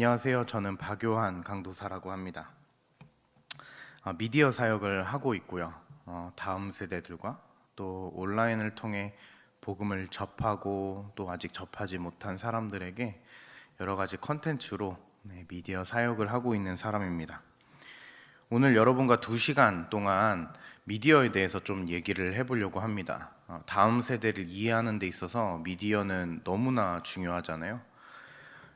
안녕하세요. 저는 박요한 강도사라고 합니다. 미디어 사역을 하고 있고요. 다음 세대들과 또 온라인을 통해 복음을 접하고 또 아직 접하지 못한 사람들에게 여러 가지 컨텐츠로 미디어 사역을 하고 있는 사람입니다. 오늘 여러분과 2시간 동안 미디어에 대해서 좀 얘기를 해보려고 합니다. 다음 세대를 이해하는 데 있어서 미디어는 너무나 중요하잖아요.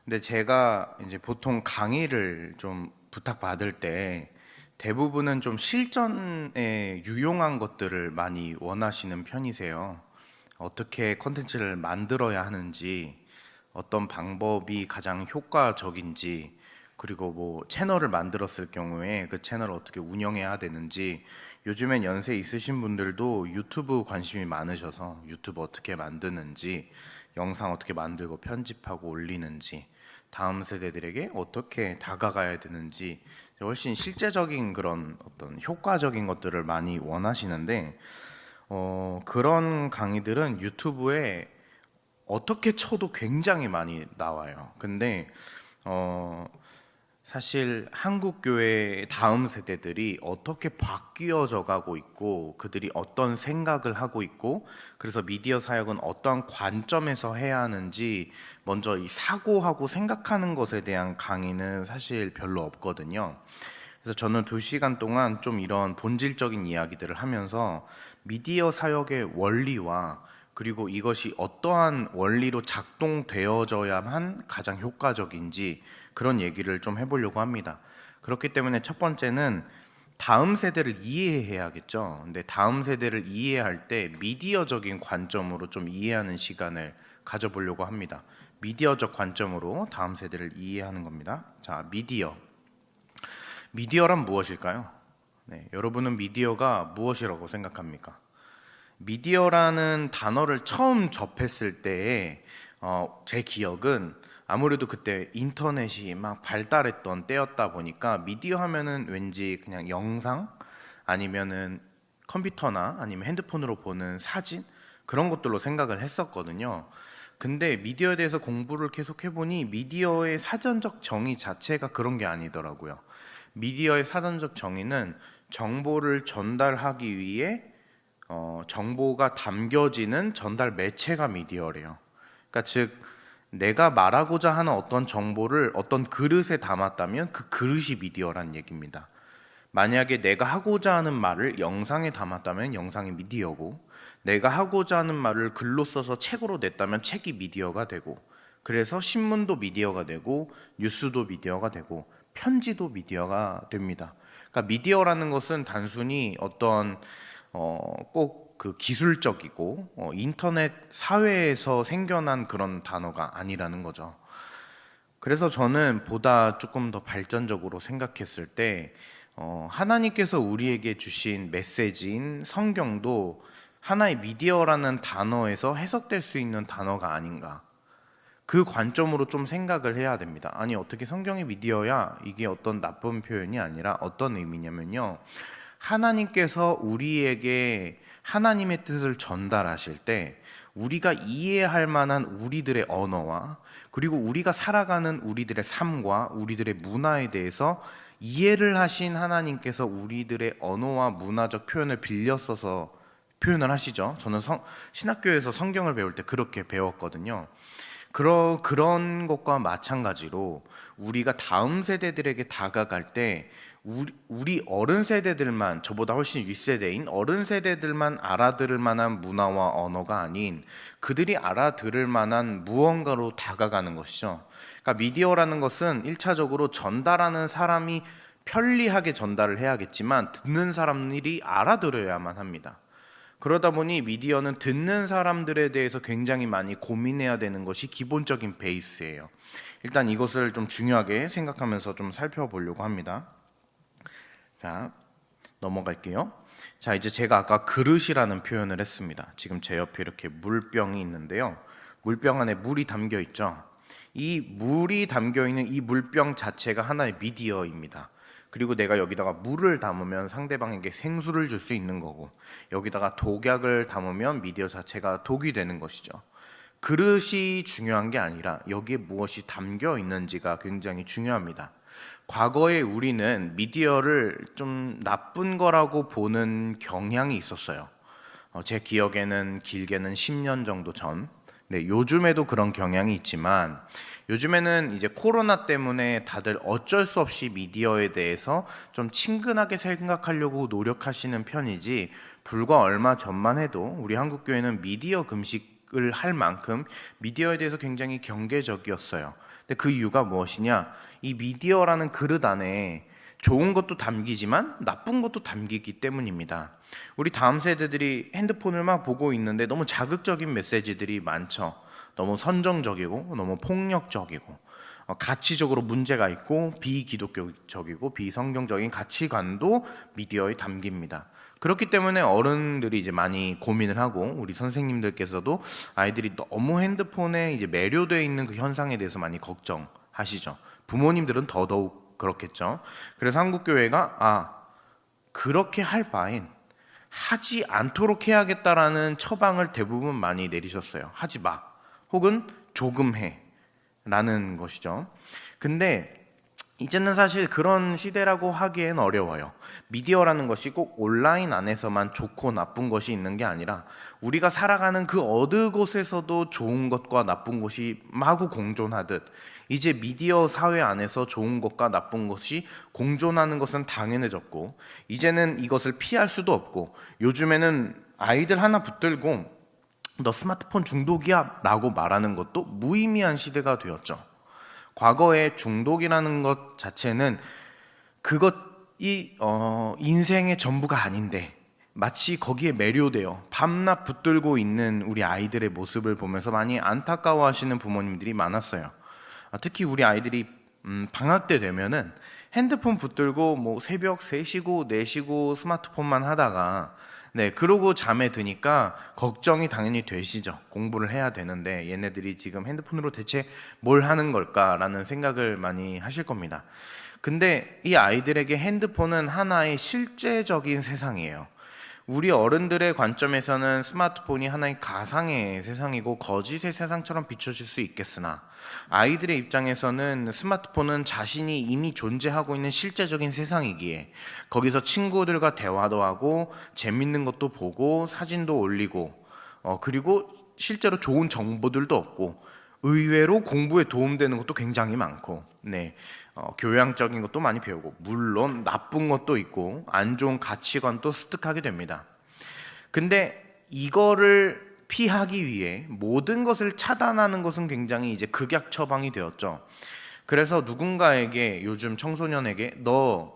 근데 제가 이제 보통 강의를 좀 부탁받을 때 대부분은 좀 실전에 유용한 것들을 많이 원하시는 편이세요. 어떻게 컨텐츠를 만들어야 하는지, 어떤 방법이 가장 효과적인지, 그리고 뭐 채널을 만들었을 경우에 그 채널을 어떻게 운영해야 되는지. 요즘엔 연세 있으신 분들도 유튜브 관심이 많으셔서 유튜브 어떻게 만드는지, 영상 어떻게 만들고 편집하고 올리는지, 다음 세대들에게 어떻게 다가가야 되는지 훨씬 실제적인 그런 어떤 효과적인 것들을 많이 원하시는데, 그런 강의들은 유튜브에 어떻게 쳐도 굉장히 많이 나와요. 근데 어, 사실 한국 교회의 다음 세대들이 어떻게 바뀌어져 가고 있고 그들이 어떤 생각을 하고 있고 그래서 미디어 사역은 어떠한 관점에서 해야 하는지 먼저 이 사고하고 생각하는 것에 대한 강의는 사실 별로 없거든요. 그래서 저는 2시간 동안 좀 이런 본질적인 이야기들을 하면서 미디어 사역의 원리와 그리고 이것이 어떠한 원리로 작동되어져야만 가장 효과적인지 그런 얘기를 좀 해보려고 합니다. 그렇기 때문에 첫 번째는 다음 세대를 이해해야겠죠. 근데 다음 세대를 이해할 때 미디어적인 관점으로 좀 이해하는 시간을 가져보려고 합니다. 미디어적 관점으로 다음 세대를 이해하는 겁니다. 자, 미디어란 무엇일까요? 네, 여러분은 미디어가 무엇이라고 생각합니까? 미디어라는 단어를 처음 접했을 때에 제 기억은 아무래도 그때 인터넷이 막 발달했던 때였다 보니까 미디어 하면은 왠지 그냥 영상 아니면은 컴퓨터나 아니면 핸드폰으로 보는 사진 그런 것들로 생각을 했었거든요. 근데 미디어에 대해서 공부를 계속 해보니 미디어의 사전적 정의 자체가 그런 게 아니더라고요. 미디어의 사전적 정의는 정보를 전달하기 위해 정보가 담겨지는 전달 매체가 미디어래요. 그러니까 즉 내가 말하고자 하는 어떤 정보를 어떤 그릇에 담았다면 그 그릇이 미디어란 얘기입니다. 만약에 내가 하고자 하는 말을 영상에 담았다면 영상이 미디어고, 내가 하고자 하는 말을 글로 써서 책으로 냈다면 책이 미디어가 되고, 그래서 신문도 미디어가 되고 뉴스도 미디어가 되고 편지도 미디어가 됩니다. 그러니까 미디어라는 것은 단순히 어떤 꼭 그 기술적이고 인터넷 사회에서 생겨난 그런 단어가 아니라는 거죠. 그래서 저는 보다 조금 더 발전적으로 생각했을 때 하나님께서 우리에게 주신 메시지인 성경도 하나의 미디어라는 단어에서 해석될 수 있는 단어가 아닌가, 그 관점으로 좀 생각을 해야 됩니다. 아니 어떻게 성경이 미디어야? 이게 어떤 나쁜 표현이 아니라 어떤 의미냐면요, 하나님께서 우리에게 하나님의 뜻을 전달하실 때 우리가 이해할 만한 우리들의 언어와 그리고 우리가 살아가는 우리들의 삶과 우리들의 문화에 대해서 이해를 하신 하나님께서 우리들의 언어와 문화적 표현을 빌려 써서 표현을 하시죠. 저는 신학교에서 성경을 배울 때 그렇게 배웠거든요. 그런 것과 마찬가지로 우리가 다음 세대들에게 다가갈 때 우리 어른 세대들만, 저보다 훨씬 윗세대인 어른 세대들만 알아들을 만한 문화와 언어가 아닌 그들이 알아들을 만한 무언가로 다가가는 것이죠. 그러니까 미디어라는 것은 1차적으로 전달하는 사람이 편리하게 전달을 해야겠지만 듣는 사람들이 알아들어야만 합니다. 그러다 보니 미디어는 듣는 사람들에 대해서 굉장히 많이 고민해야 되는 것이 기본적인 베이스예요. 일단 이것을 좀 중요하게 생각하면서 좀 살펴보려고 합니다. 자, 넘어갈게요. 자, 이제 제가 아까 그릇이라는 표현을 했습니다. 지금 제 옆에 이렇게 물병이 있는데요. 물병 안에 물이 담겨 있죠. 이 물이 담겨 있는 이 물병 자체가 하나의 미디어입니다. 그리고 내가 여기다가 물을 담으면 상대방에게 생수를 줄 수 있는 거고, 여기다가 독약을 담으면 미디어 자체가 독이 되는 것이죠. 그릇이 중요한 게 아니라 여기에 무엇이 담겨 있는지가 굉장히 중요합니다. 과거에 우리는 미디어를 좀 나쁜 거라고 보는 경향이 있었어요. 제 기억에는 길게는 10년 정도 전. 네, 요즘에도 그런 경향이 있지만 요즘에는 이제 코로나 때문에 다들 어쩔 수 없이 미디어에 대해서 좀 친근하게 생각하려고 노력하시는 편이지, 불과 얼마 전만 해도 우리 한국교회는 미디어 금식을 할 만큼 미디어에 대해서 굉장히 경계적이었어요. 근데 그 이유가 무엇이냐? 이 미디어라는 그릇 안에 좋은 것도 담기지만 나쁜 것도 담기기 때문입니다. 우리 다음 세대들이 핸드폰을 막 보고 있는데 너무 자극적인 메시지들이 많죠. 너무 선정적이고 너무 폭력적이고 가치적으로 문제가 있고 비기독교적이고 비성경적인 가치관도 미디어에 담깁니다. 그렇기 때문에 어른들이 이제 많이 고민을 하고, 우리 선생님들께서도 아이들이 너무 핸드폰에 이제 매료되어 있는 그 현상에 대해서 많이 걱정하시죠. 부모님들은 더더욱 그렇겠죠. 그래서 한국교회가 그렇게 할 바엔 하지 않도록 해야겠다라는 처방을 대부분 많이 내리셨어요. 하지 마, 혹은 조금 해 라는 것이죠. 근데 이제는 사실 그런 시대라고 하기엔 어려워요. 미디어라는 것이 꼭 온라인 안에서만 좋고 나쁜 것이 있는 게 아니라 우리가 살아가는 그 어느 곳에서도 좋은 것과 나쁜 것이 마구 공존하듯, 이제 미디어 사회 안에서 좋은 것과 나쁜 것이 공존하는 것은 당연해졌고, 이제는 이것을 피할 수도 없고, 요즘에는 아이들 하나 붙들고 너 스마트폰 중독이야 라고 말하는 것도 무의미한 시대가 되었죠. 과거에 중독이라는 것 자체는 그것이 인생의 전부가 아닌데, 마치 거기에 매료되어 밤낮 붙들고 있는 우리 아이들의 모습을 보면서 많이 안타까워하시는 부모님들이 많았어요. 특히 우리 아이들이 방학 때 되면은 핸드폰 붙들고 뭐 새벽 3시고 4시고 스마트폰만 하다가, 네, 그러고 잠에 드니까 걱정이 당연히 되시죠. 공부를 해야 되는데 얘네들이 지금 핸드폰으로 대체 뭘 하는 걸까라는 생각을 많이 하실 겁니다. 근데 이 아이들에게 핸드폰은 하나의 실제적인 세상이에요. 우리 어른들의 관점에서는 스마트폰이 하나의 가상의 세상이고 거짓의 세상처럼 비춰질 수 있겠으나, 아이들의 입장에서는 스마트폰은 자신이 이미 존재하고 있는 실제적인 세상이기에 거기서 친구들과 대화도 하고 재밌는 것도 보고 사진도 올리고 그리고 실제로 좋은 정보들도 얻고, 의외로 공부에 도움되는 것도 굉장히 많고, 네, 교양적인 것도 많이 배우고, 물론 나쁜 것도 있고 안 좋은 가치관도 습득하게 됩니다. 근데 이거를 피하기 위해 모든 것을 차단하는 것은 굉장히 이제 극약 처방이 되었죠. 그래서 누군가에게, 요즘 청소년에게 너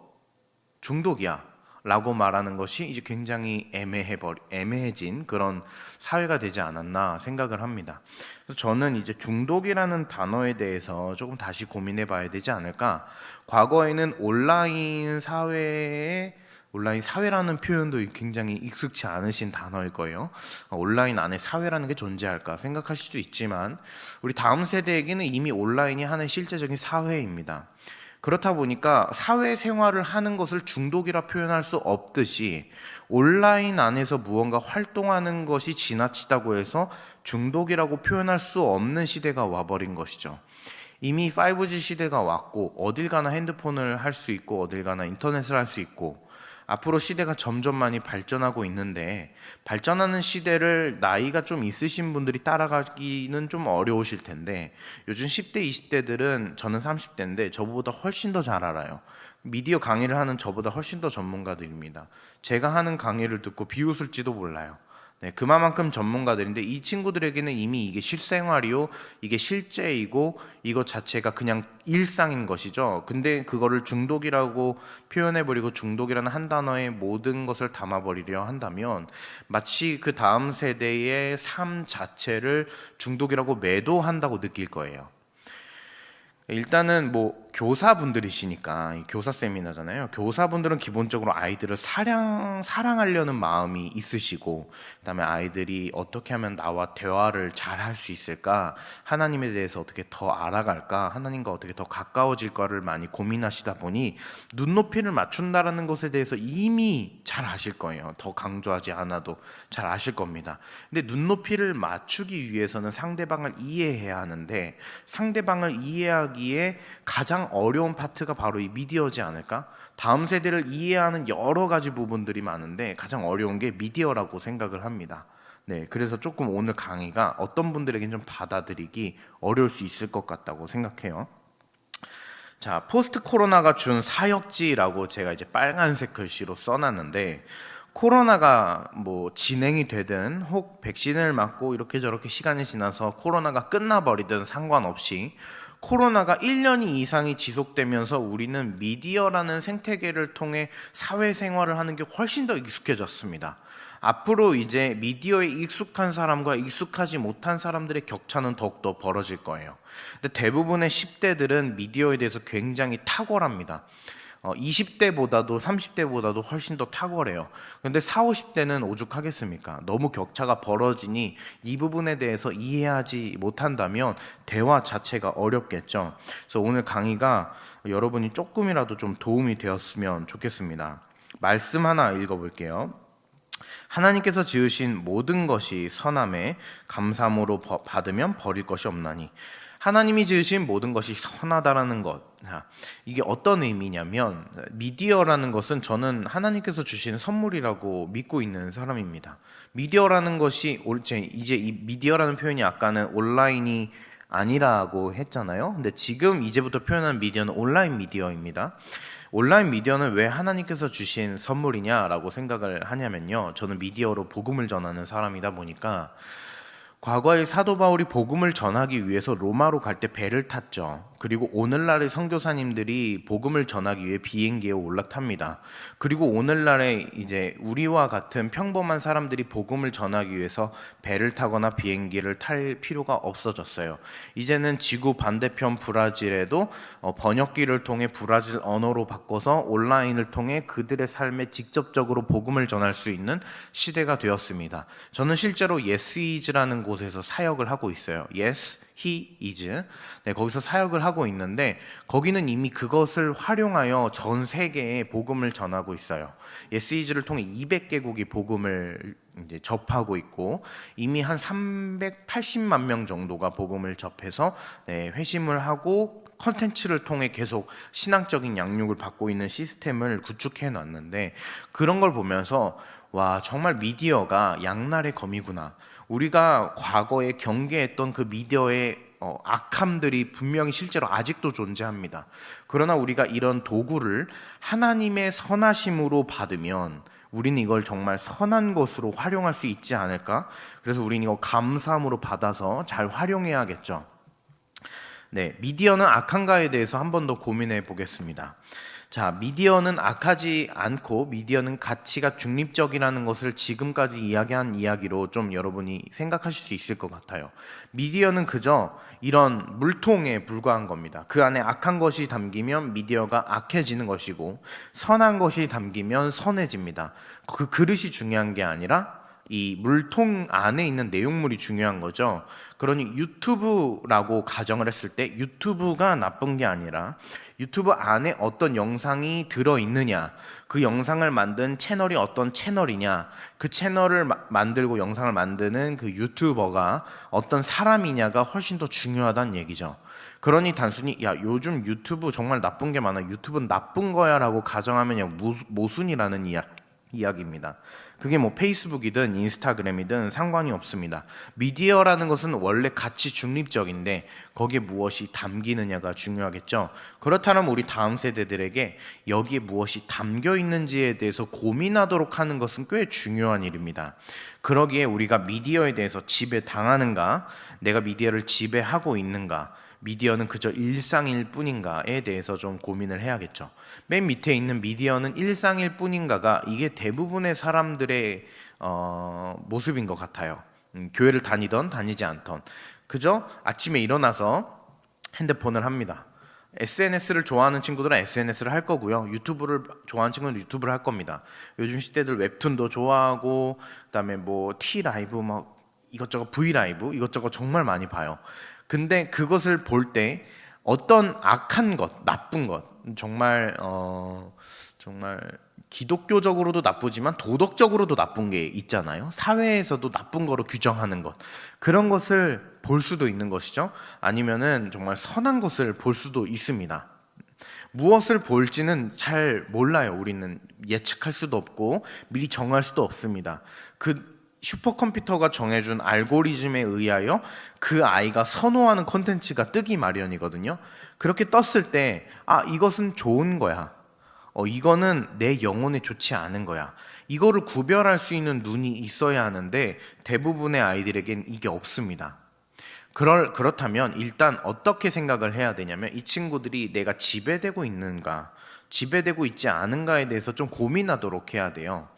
중독이야 라고 말하는 것이 이제 굉장히 애매해진 그런 사회가 되지 않았나 생각을 합니다. 그래서 저는 이제 중독이라는 단어에 대해서 조금 다시 고민해 봐야 되지 않을까. 과거에는 온라인 사회라는 표현도 굉장히 익숙치 않으신 단어일 거예요. 온라인 안에 사회라는 게 존재할까 생각하실 수도 있지만, 우리 다음 세대에게는 이미 온라인이 하나의 실제적인 사회입니다. 그렇다 보니까 사회생활을 하는 것을 중독이라 표현할 수 없듯이, 온라인 안에서 무언가 활동하는 것이 지나치다고 해서 중독이라고 표현할 수 없는 시대가 와버린 것이죠. 이미 5G 시대가 왔고 어딜 가나 핸드폰을 할 수 있고 어딜 가나 인터넷을 할 수 있고, 앞으로 시대가 점점 많이 발전하고 있는데, 발전하는 시대를 나이가 좀 있으신 분들이 따라가기는 좀 어려우실 텐데, 요즘 10대, 20대들은, 저는 30대인데 저보다 훨씬 더 잘 알아요. 미디어 강의를 하는 저보다 훨씬 더 전문가들입니다. 제가 하는 강의를 듣고 비웃을지도 몰라요. 네, 그만큼 전문가들인데 이 친구들에게는 이미 이게 실생활이요, 이게 실제이고 이것 자체가 그냥 일상인 것이죠. 근데 그거를 중독이라고 표현해버리고 중독이라는 한 단어에 모든 것을 담아버리려 한다면 마치 그 다음 세대의 삶 자체를 중독이라고 매도한다고 느낄 거예요. 일단은 뭐 교사분들이시니까 이 교사 세미나잖아요. 교사분들은 기본적으로 아이들을 사랑하려는 마음이 있으시고, 그다음에 아이들이 어떻게 하면 나와 대화를 잘 할 수 있을까, 하나님에 대해서 어떻게 더 알아갈까, 하나님과 어떻게 더 가까워질까를 많이 고민하시다 보니 눈높이를 맞춘다라는 것에 대해서 이미 잘 아실 거예요. 더 강조하지 않아도 잘 아실 겁니다. 근데 눈높이를 맞추기 위해서는 상대방을 이해해야 하는데, 상대방을 이해하기에 가장 어려운 파트가 바로 이 미디어지 않을까? 다음 세대를 이해하는 여러 가지 부분들이 많은데 가장 어려운 게 미디어라고 생각을 합니다. 네, 그래서 조금 오늘 강의가 어떤 분들에겐 좀 받아들이기 어려울 수 있을 것 같다고 생각해요. 자, 포스트 코로나가 준 사역지라고 제가 이제 빨간색 글씨로 써놨는데, 코로나가 뭐 진행이 되든 혹 백신을 맞고 이렇게 저렇게 시간이 지나서 코로나가 끝나버리든 상관없이 코로나가 1년 이상이 지속되면서 우리는 미디어라는 생태계를 통해 사회생활을 하는 게 훨씬 더 익숙해졌습니다. 앞으로 이제 미디어에 익숙한 사람과 익숙하지 못한 사람들의 격차는 더욱더 벌어질 거예요. 근데 대부분의 10대들은 미디어에 대해서 굉장히 탁월합니다. 20대보다도 30대보다도 훨씬 더 탁월해요. 근데 40, 50대는 오죽하겠습니까? 너무 격차가 벌어지니 이 부분에 대해서 이해하지 못한다면 대화 자체가 어렵겠죠. 그래서 오늘 강의가 여러분이 조금이라도 좀 도움이 되었으면 좋겠습니다. 말씀 하나 읽어볼게요. 하나님께서 지으신 모든 것이 선함에 감사함으로 받으면 버릴 것이 없나니. 하나님이 지으신 모든 것이 선하다라는 것, 이게 어떤 의미냐면, 미디어라는 것은 저는 하나님께서 주신 선물이라고 믿고 있는 사람입니다. 미디어라는 것이 이제 이 미디어라는 표현이 아까는 온라인이 아니라고 했잖아요. 근데 지금 이제부터 표현하는 미디어는 온라인 미디어입니다. 온라인 미디어는 왜 하나님께서 주신 선물이냐라고 생각을 하냐면요, 저는 미디어로 복음을 전하는 사람이다 보니까 과거에 사도 바울이 복음을 전하기 위해서 로마로 갈 때 배를 탔죠. 그리고 오늘날의 선교사님들이 복음을 전하기 위해 비행기에 올라탑니다. 그리고 오늘날에 이제 우리와 같은 평범한 사람들이 복음을 전하기 위해서 배를 타거나 비행기를 탈 필요가 없어졌어요. 이제는 지구 반대편 브라질에도 번역기를 통해 브라질 언어로 바꿔서 온라인을 통해 그들의 삶에 직접적으로 복음을 전할 수 있는 시대가 되었습니다. 저는 실제로 Yes Is라는 곳에서 사역을 하고 있어요. Yes, He is. 네, 거기서 사역을 하고 있는데 거기는 이미 그것을 활용하여 전 세계에 복음을 전하고 있어요. Yes Is를 통해 200개국이 복음을 이제 접하고 있고, 이미 한 380만 명 정도가 복음을 접해서 회심을 하고 컨텐츠를 통해 계속 신앙적인 양육을 받고 있는 시스템을 구축해 놨는데, 그런 걸 보면서 와, 정말 미디어가 양날의 검이구나. 우리가 과거에 경계했던 그 미디어의 악함들이 분명히 실제로 아직도 존재합니다. 그러나 우리가 이런 도구를 하나님의 선하심으로 받으면 우리는 이걸 정말 선한 것으로 활용할 수 있지 않을까? 그래서 우리는 이거 감사함으로 받아서 잘 활용해야겠죠. 네, 미디어는 악한가에 대해서 한 번 더 고민해 보겠습니다. 자, 미디어는 악하지 않고 미디어는 가치가 중립적이라는 것을 지금까지 이야기한 이야기로 좀 여러분이 생각하실 수 있을 것 같아요. 미디어는 그저 이런 물통에 불과한 겁니다. 그 안에 악한 것이 담기면 미디어가 악해지는 것이고, 선한 것이 담기면 선해집니다. 그 그릇이 중요한 게 아니라 이 물통 안에 있는 내용물이 중요한 거죠. 그러니 유튜브라고 가정을 했을 때 유튜브가 나쁜 게 아니라 유튜브 안에 어떤 영상이 들어있느냐, 그 영상을 만든 채널이 어떤 채널이냐, 그 채널을 만들고 영상을 만드는 그 유튜버가 어떤 사람이냐가 훨씬 더 중요하다는 얘기죠. 그러니 단순히 야, 요즘 유튜브 정말 나쁜 게 많아, 유튜브는 나쁜 거야 라고 가정하면 그냥 모순이라는 이야기입니다. 그게 뭐 페이스북이든 인스타그램이든 상관이 없습니다. 미디어라는 것은 원래 가치 중립적인데 거기에 무엇이 담기느냐가 중요하겠죠. 그렇다면 우리 다음 세대들에게 여기에 무엇이 담겨 있는지에 대해서 고민하도록 하는 것은 꽤 중요한 일입니다. 그러기에 우리가 미디어에 대해서 지배당하는가, 내가 미디어를 지배하고 있는가, 미디어는 그저 일상일 뿐인가에 대해서 좀 고민을 해야겠죠. 맨 밑에 있는 미디어는 일상일 뿐인가가 이게 대부분의 사람들의 모습인 것 같아요. 교회를 다니던 다니지 않던 그저 아침에 일어나서 핸드폰을 합니다. SNS를 좋아하는 친구들은 SNS를 할 거고요. 유튜브를 좋아하는 친구는 유튜브를 할 겁니다. 요즘 시대들 웹툰도 좋아하고 그다음에 뭐 T라이브 막 이것저것 V라이브 이것저것 정말 많이 봐요. 근데 그것을 볼 때 어떤 악한 것, 나쁜 것, 정말 기독교적으로도 나쁘지만 도덕적으로도 나쁜 게 있잖아요. 사회에서도 나쁜 거로 규정하는 것. 그런 것을 볼 수도 있는 것이죠. 아니면은 정말 선한 것을 볼 수도 있습니다. 무엇을 볼지는 잘 몰라요. 우리는 예측할 수도 없고 미리 정할 수도 없습니다. 그 슈퍼컴퓨터가 정해준 알고리즘에 의하여 그 아이가 선호하는 콘텐츠가 뜨기 마련이거든요. 그렇게 떴을 때, 아, 이것은 좋은 거야. 이거는 내 영혼에 좋지 않은 거야. 이거를 구별할 수 있는 눈이 있어야 하는데 대부분의 아이들에겐 이게 없습니다. 그렇다면 일단 어떻게 생각을 해야 되냐면 이 친구들이 내가 지배되고 있는가, 지배되고 있지 않은가에 대해서 좀 고민하도록 해야 돼요.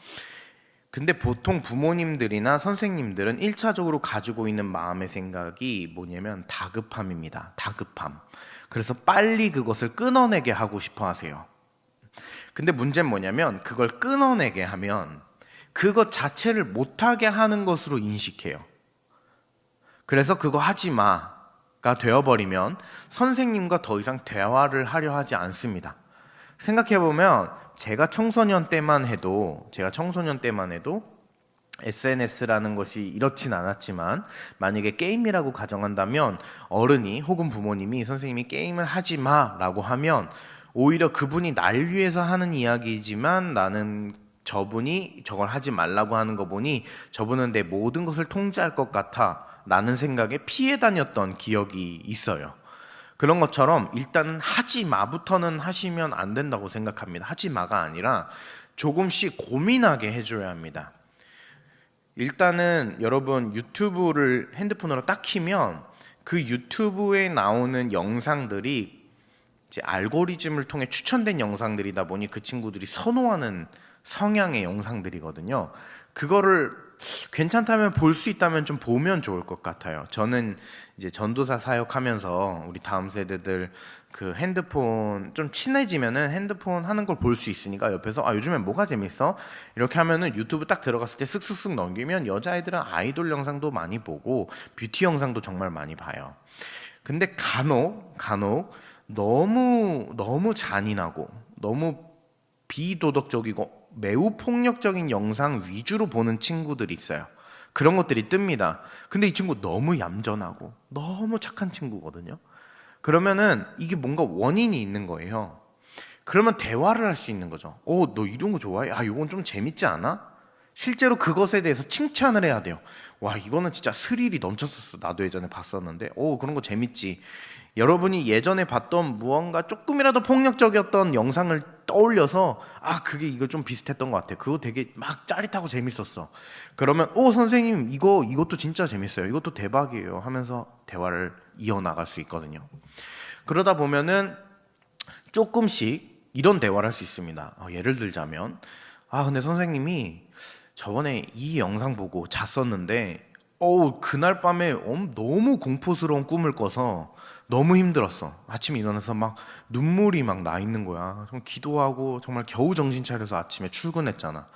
근데 보통 부모님들이나 선생님들은 1차적으로 가지고 있는 마음의 생각이 뭐냐면 다급함입니다. 다급함. 그래서 빨리 그것을 끊어내게 하고 싶어 하세요. 근데 문제는 뭐냐면 그걸 끊어내게 하면 그것 자체를 못하게 하는 것으로 인식해요. 그래서 그거 하지 마가 되어버리면 선생님과 더 이상 대화를 하려 하지 않습니다. 생각해보면 제가 청소년 때만 해도 SNS라는 것이 이렇진 않았지만 만약에 게임이라고 가정한다면 어른이 혹은 부모님이 선생님이 게임을 하지 마라고 하면 오히려 그분이 날 위해서 하는 이야기이지만 나는 저분이 저걸 하지 말라고 하는 거 보니 저분은 내 모든 것을 통제할 것 같아 라는 생각에 피해 다녔던 기억이 있어요. 그런 것처럼 일단 하지 마부터는 하시면 안 된다고 생각합니다. 하지 마가 아니라 조금씩 고민하게 해줘야 합니다. 일단은 여러분 유튜브를 핸드폰으로 딱 키면 그 유튜브에 나오는 영상들이 이제 알고리즘을 통해 추천된 영상들이다 보니 그 친구들이 선호하는 성향의 영상들이거든요. 그거를 괜찮다면 볼 수 있다면 좀 보면 좋을 것 같아요. 저는 이제 전도사 사역하면서 우리 다음 세대들 그 핸드폰 좀 친해지면은 핸드폰 하는 걸 볼 수 있으니까 옆에서 아 요즘엔 뭐가 재밌어? 이렇게 하면은 유튜브 딱 들어갔을 때 쓱쓱쓱 넘기면 여자애들은 아이돌 영상도 많이 보고 뷰티 영상도 정말 많이 봐요. 근데 간혹 너무 잔인하고 너무 비도덕적이고 매우 폭력적인 영상 위주로 보는 친구들이 있어요. 그런 것들이 뜹니다. 근데 이 친구 너무 얌전하고 너무 착한 친구거든요. 그러면은 이게 뭔가 원인이 있는 거예요. 그러면 대화를 할 수 있는 거죠. 너 이런 거 좋아해? 아, 이건 좀 재밌지 않아? 실제로 그것에 대해서 칭찬을 해야 돼요. 와, 이거는 진짜 스릴이 넘쳤었어. 나도 예전에 봤었는데. 그런 거 재밌지. 여러분이 예전에 봤던 무언가 조금이라도 폭력적이었던 영상을 떠올려서 아, 그게 이거 좀 비슷했던 것 같아. 그거 되게 막 짜릿하고 재밌었어. 그러면 선생님 이것도 진짜 재밌어요. 이것도 대박이에요. 하면서 대화를 이어나갈 수 있거든요. 그러다 보면은 조금씩 이런 대화를 할 수 있습니다. 예를 들자면 근데 선생님이 저번에 이 영상 보고 잤었는데 그날 밤에 너무 공포스러운 꿈을 꿔서 너무 힘들었어. 아침에 일어나서 막 눈물이 막 나 있는 거야. 좀 기도하고 정말 겨우 정신 차려서 아침에 출근했잖아.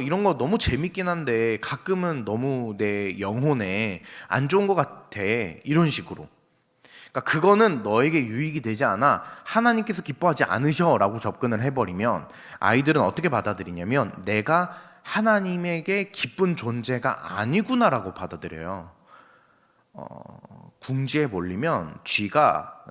이런 거 너무 재밌긴 한데 가끔은 너무 내 영혼에 안 좋은 것 같아. 이런 식으로. 그러니까 그거는 너에게 유익이 되지 않아. 하나님께서 기뻐하지 않으셔라고 접근을 해버리면 아이들은 어떻게 받아들이냐면 내가 하나님에게 기쁜 존재가 아니구나라고 받아들여요. 궁지에 몰리면 쥐가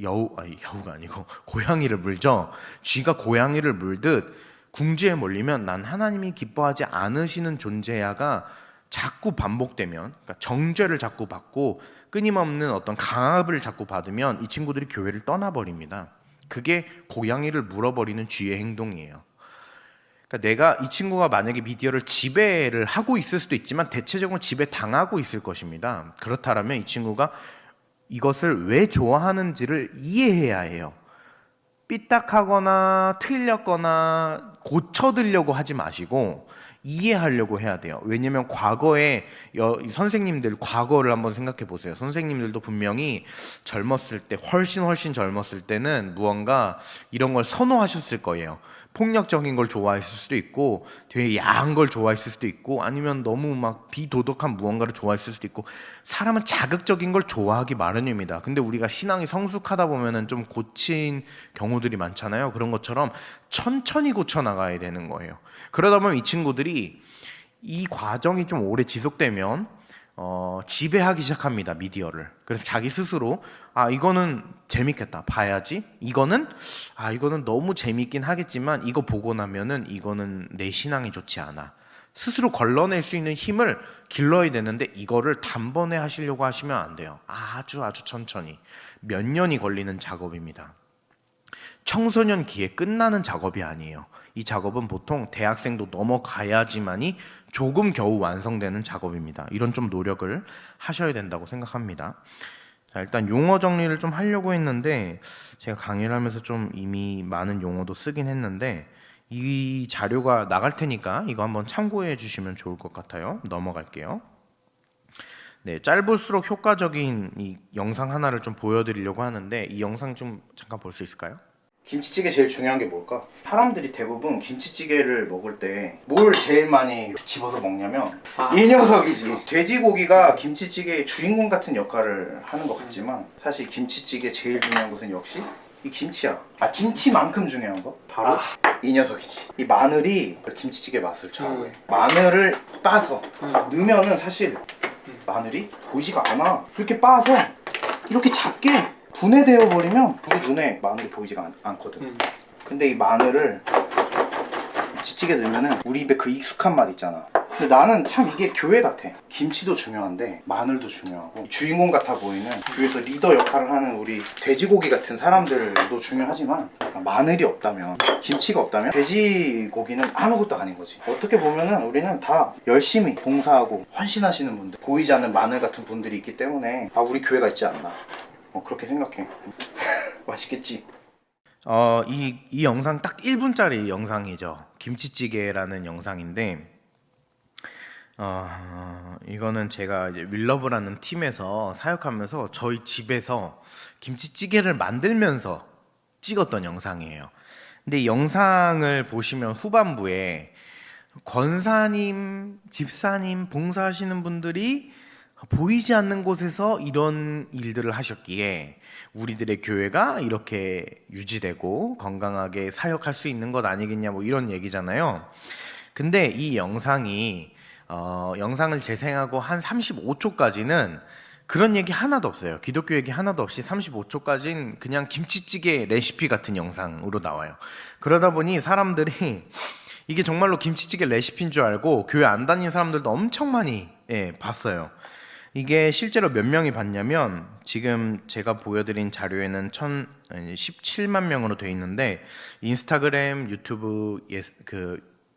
여우가 아니고 고양이를 물죠. 쥐가 고양이를 물듯 궁지에 몰리면 난 하나님이 기뻐하지 않으시는 존재야가 자꾸 반복되면, 그러니까 정죄를 자꾸 받고 끊임없는 어떤 강압을 자꾸 받으면 이 친구들이 교회를 떠나버립니다. 그게 고양이를 물어버리는 쥐의 행동이에요. 그러니까 내가 이 친구가 만약에 미디어를 지배를 하고 있을 수도 있지만 대체적으로 지배당하고 있을 것입니다. 그렇다면 이 친구가 이것을 왜 좋아하는지를 이해해야 해요. 삐딱하거나 틀렸거나 고쳐드리려고 하지 마시고 이해하려고 해야 돼요. 왜냐면 과거에 선생님들 과거를 한번 생각해 보세요. 선생님들도 분명히 젊었을 때 훨씬 젊었을 때는 무언가 이런 걸 선호하셨을 거예요. 폭력적인 걸 좋아했을 수도 있고 되게 야한 걸 좋아했을 수도 있고 아니면 너무 막 비도덕한 무언가를 좋아했을 수도 있고 사람은 자극적인 걸 좋아하기 마련입니다. 근데 우리가 신앙이 성숙하다 보면은 좀 고친 경우들이 많잖아요. 그런 것처럼 천천히 고쳐 나가야 되는 거예요. 그러다 보면 이 친구들이 이 과정이 좀 오래 지속되면 지배하기 시작합니다. 미디어를. 그래서 자기 스스로 이거는 재밌겠다 봐야지, 이거는 너무 재밌긴 하겠지만 이거 보고 나면은 이거는 내 신앙이 좋지 않아, 스스로 걸러낼 수 있는 힘을 길러야 되는데 이거를 단번에 하시려고 하시면 안 돼요. 아주 천천히 몇 년이 걸리는 작업입니다. 청소년기에 끝나는 작업이 아니에요. 이 작업은 보통 대학생도 넘어가야지만이 조금 겨우 완성되는 작업입니다. 이런 좀 노력을 하셔야 된다고 생각합니다. 자, 일단 용어 정리를 좀 하려고 했는데 제가 강의를 하면서 좀 이미 많은 용어도 쓰긴 했는데 이 자료가 나갈 테니까 이거 한번 참고해 주시면 좋을 것 같아요. 넘어갈게요. 네, 짧을수록 효과적인 이 영상 하나를 좀 보여드리려고 하는데 이 영상 좀 잠깐 볼 수 있을까요? 김치찌개 제일 중요한 게 뭘까? 사람들이 대부분 김치찌개를 먹을 때 뭘 제일 많이 집어서 먹냐면 이 녀석이지. 돼지고기가 김치찌개의 주인공 같은 역할을 하는 것 같지만 사실 김치찌개 제일 중요한 것은 역시 이 김치야. 김치만큼 중요한 거 바로 이 녀석이지. 이 마늘이 김치찌개 맛을 좌우해. 마늘을 빠서 넣으면은 사실 마늘이 보이지가 않아. 이렇게 빠서 이렇게 작게 분해되어 버리면 우리 눈에 마늘이 보이지가 않거든. 근데 이 마늘을 김치찌개 넣으면은 우리 입에 그 익숙한 맛 있잖아. 근데 나는 참 이게 교회 같아. 김치도 중요한데 마늘도 중요하고 주인공 같아 보이는 교회에서 리더 역할을 하는 우리 돼지고기 같은 사람들도 중요하지만 마늘이 없다면, 김치가 없다면 돼지고기는 아무것도 아닌 거지. 어떻게 보면은 우리는 다 열심히 봉사하고 헌신하시는 분들, 보이지 않는 마늘 같은 분들이 있기 때문에 우리 교회가 있지 않나, 그렇게 생각해. 맛있겠지? 이 영상 딱 1분짜리 영상이죠. 김치찌개라는 영상인데 이거는 제가 이제 윌러브라는 팀에서 사역하면서 저희 집에서 김치찌개를 만들면서 찍었던 영상이에요. 근데 이 영상을 보시면 후반부에 권사님, 집사님, 봉사하시는 분들이 보이지 않는 곳에서 이런 일들을 하셨기에 우리들의 교회가 이렇게 유지되고 건강하게 사역할 수 있는 것 아니겠냐, 뭐 이런 얘기잖아요. 근데 이 영상이 영상을 재생하고 한 35초까지는 그런 얘기 하나도 없어요. 기독교 얘기 하나도 없이 35초까지는 그냥 김치찌개 레시피 같은 영상으로 나와요. 그러다 보니 사람들이 이게 정말로 김치찌개 레시피인 줄 알고 교회 안 다니는 사람들도 엄청 많이 봤어요. 이게 실제로 몇 명이 봤냐면 지금 제가 보여드린 자료에는 17만 명으로 되어 있는데 인스타그램, 유튜브,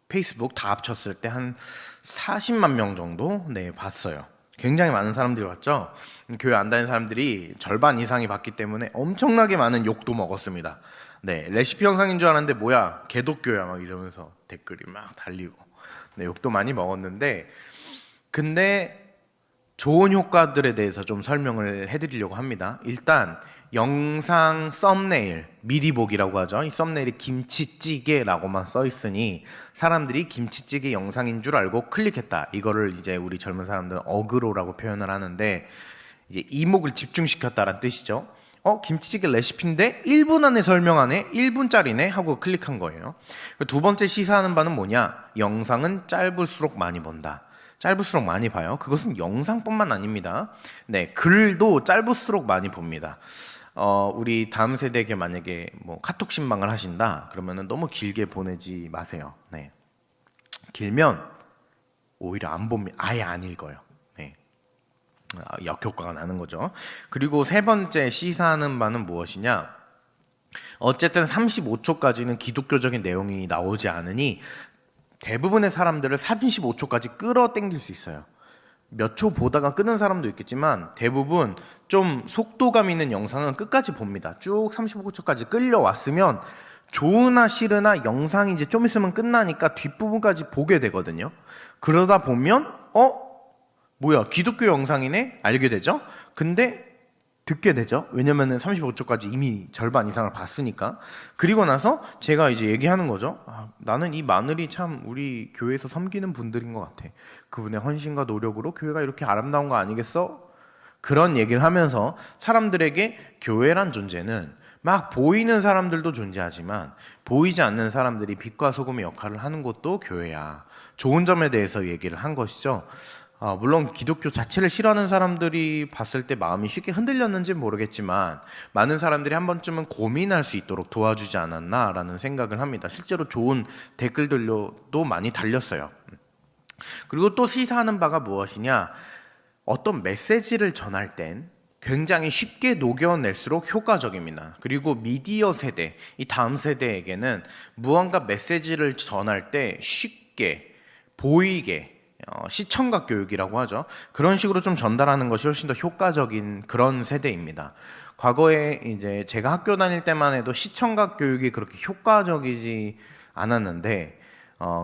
페이스북 다 합쳤을 때 한 40만 명 정도 봤어요. 굉장히 많은 사람들이 봤죠. 교회 안 다니는 사람들이 절반 이상이 봤기 때문에 엄청나게 많은 욕도 먹었습니다. 레시피 영상인 줄 알았는데 뭐야 개독교야 막 이러면서 댓글이 막 달리고 욕도 많이 먹었는데, 근데 좋은 효과들에 대해서 좀 설명을 해드리려고 합니다. 일단 영상 썸네일, 미리 보기라고 하죠. 이 썸네일이 김치찌개라고만 써 있으니 사람들이 김치찌개 영상인 줄 알고 클릭했다. 이거를 이제 우리 젊은 사람들은 어그로라고 표현을 하는데 이제 이목을 집중시켰다라는 뜻이죠. 김치찌개 레시피인데 1분 안에 설명하네, 1분짜리네 하고 클릭한 거예요. 두 번째 시사하는 바는 뭐냐? 영상은 짧을수록 많이 본다. 짧을수록 많이 봐요. 그것은 영상뿐만 아닙니다. 글도 짧을수록 많이 봅니다. 우리 다음 세대에게 만약에 뭐 카톡 신방을 하신다 그러면은 너무 길게 보내지 마세요. 길면 오히려 안 봅니다. 아예 안 읽어요. 역효과가 나는 거죠. 그리고 세 번째 시사하는 바는 무엇이냐? 어쨌든 35초까지는 기독교적인 내용이 나오지 않으니 대부분의 사람들을 35초까지 끌어당길 수 있어요. 몇 초 보다가 끄는 사람도 있겠지만 대부분 좀 속도감 있는 영상은 끝까지 봅니다. 쭉 35초까지 끌려왔으면 좋으나 싫으나 영상이 이제 좀 있으면 끝나니까 뒷부분까지 보게 되거든요. 그러다 보면 뭐야, 기독교 영상이네? 알게 되죠. 근데 듣게 되죠. 왜냐면은 35초까지 이미 절반 이상을 봤으니까. 그리고 나서 제가 이제 얘기하는 거죠. 나는 이 마늘이 참 우리 교회에서 섬기는 분들인 것 같아. 그분의 헌신과 노력으로 교회가 이렇게 아름다운 거 아니겠어? 그런 얘기를 하면서 사람들에게 교회란 존재는 막 보이는 사람들도 존재하지만 보이지 않는 사람들이 빛과 소금의 역할을 하는 것도 교회야. 좋은 점에 대해서 얘기를 한 것이죠. 물론 기독교 자체를 싫어하는 사람들이 봤을 때 마음이 쉽게 흔들렸는지는 모르겠지만 많은 사람들이 한 번쯤은 고민할 수 있도록 도와주지 않았나라는 생각을 합니다. 실제로 좋은 댓글들도 많이 달렸어요. 그리고 또 시사하는 바가 무엇이냐? 어떤 메시지를 전할 땐 굉장히 쉽게 녹여낼수록 효과적입니다. 그리고 미디어 세대, 이 다음 세대에게는 무언가 메시지를 전할 때 쉽게 보이게 시청각 교육이라고 하죠. 그런 식으로 좀 전달하는 것이 훨씬 더 효과적인 그런 세대입니다. 과거에 이제 제가 학교 다닐 때만 해도 시청각 교육이 그렇게 효과적이지 않았는데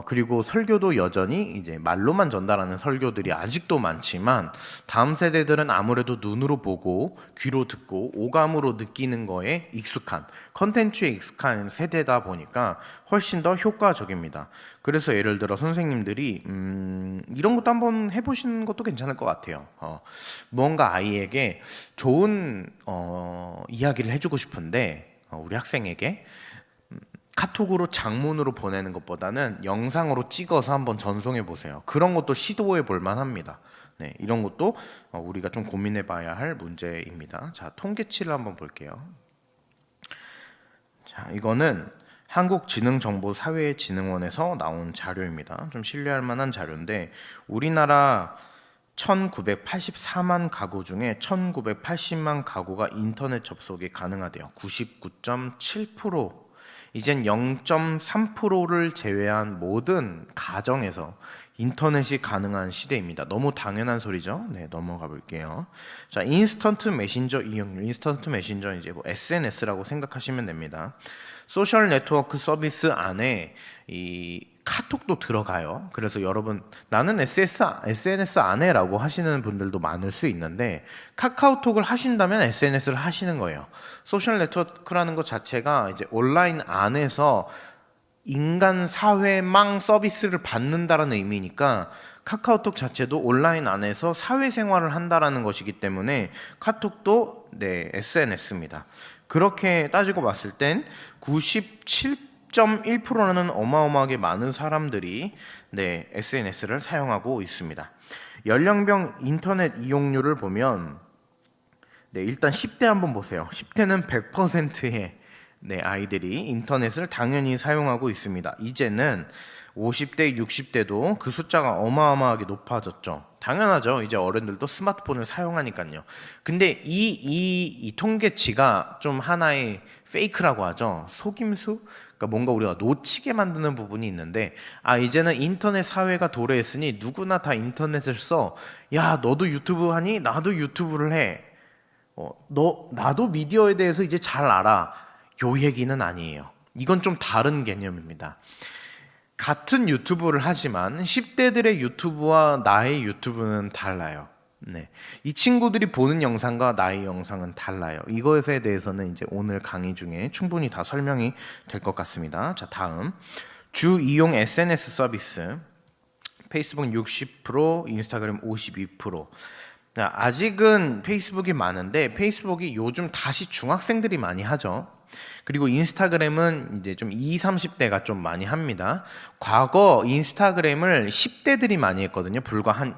그리고 설교도 여전히 이제 말로만 전달하는 설교들이 아직도 많지만 다음 세대들은 아무래도 눈으로 보고 귀로 듣고 오감으로 느끼는 거에 익숙한 컨텐츠에 익숙한 세대다 보니까 훨씬 더 효과적입니다. 그래서 예를 들어 선생님들이 이런 것도 한번 해보시는 것도 괜찮을 것 같아요. 무언가 아이에게 좋은 이야기를 해주고 싶은데 우리 학생에게 카톡으로 장문으로 보내는 것보다는 영상으로 찍어서 한번 전송해 보세요. 그런 것도 시도해 볼 만합니다. 네, 이런 것도 우리가 좀 고민해 봐야 할 문제입니다. 자, 통계치를 한번 볼게요. 자, 이거는 한국지능정보사회진흥원에서 나온 자료입니다. 좀 신뢰할 만한 자료인데 우리나라 1984만 가구 중에 1980만 가구가 인터넷 접속이 가능하대요. 99.7%. 이젠 0.3%를 제외한 모든 가정에서 인터넷이 가능한 시대입니다. 너무 당연한 소리죠. 네, 넘어가 볼게요. 자, 인스턴트 메신저 이용률. 인스턴트 메신저 이제 뭐 SNS라고 생각하시면 됩니다. 소셜 네트워크 서비스 안에 이 카톡도 들어가요. 그래서 여러분 나는 SNS 안 해라고 하시는 분들도 많을 수 있는데 카카오톡을 하신다면 SNS를 하시는 거예요. 소셜 네트워크라는 것 자체가 이제 온라인 안에서 인간 사회망 서비스를 받는다라는 의미니까 카카오톡 자체도 온라인 안에서 사회생활을 한다라는 것이기 때문에 카톡도 네, SNS입니다. 그렇게 따지고 봤을 땐 97.1%라는 어마어마하게 많은 사람들이 네, SNS를 사용하고 있습니다. 연령별 인터넷 이용률을 보면 네, 일단 10대 한번 보세요. 10대는 100%의 네, 아이들이 인터넷을 당연히 사용하고 있습니다. 이제는 50대, 60대도 그 숫자가 어마어마하게 높아졌죠. 당연하죠. 이제 어른들도 스마트폰을 사용하니까요. 근데 이 통계치가 좀 하나의 페이크라고 하죠. 속임수? 그러니까 뭔가 우리가 놓치게 만드는 부분이 있는데, 이제는 인터넷 사회가 도래했으니 누구나 다 인터넷을 써. 야, 너도 유튜브 하니? 나도 유튜브를 해. 나도 미디어에 대해서 이제 잘 알아. 요 얘기는 아니에요. 이건 좀 다른 개념입니다. 같은 유튜브를 하지만 10대들의 유튜브와 나의 유튜브는 달라요. 네. 이 친구들이 보는 영상과 나의 영상은 달라요. 이것에 대해서는 이제 오늘 강의 중에 충분히 다 설명이 될 것 같습니다. 자, 다음. 주 이용 SNS 서비스. 페이스북 60%, 인스타그램 52%. 아직은 페이스북이 많은데 페이스북이 요즘 다시 중학생들이 많이 하죠. 그리고 인스타그램은 이제 좀 20, 30대가 좀 많이 합니다. 과거 인스타그램을 10대들이 많이 했거든요. 불과 한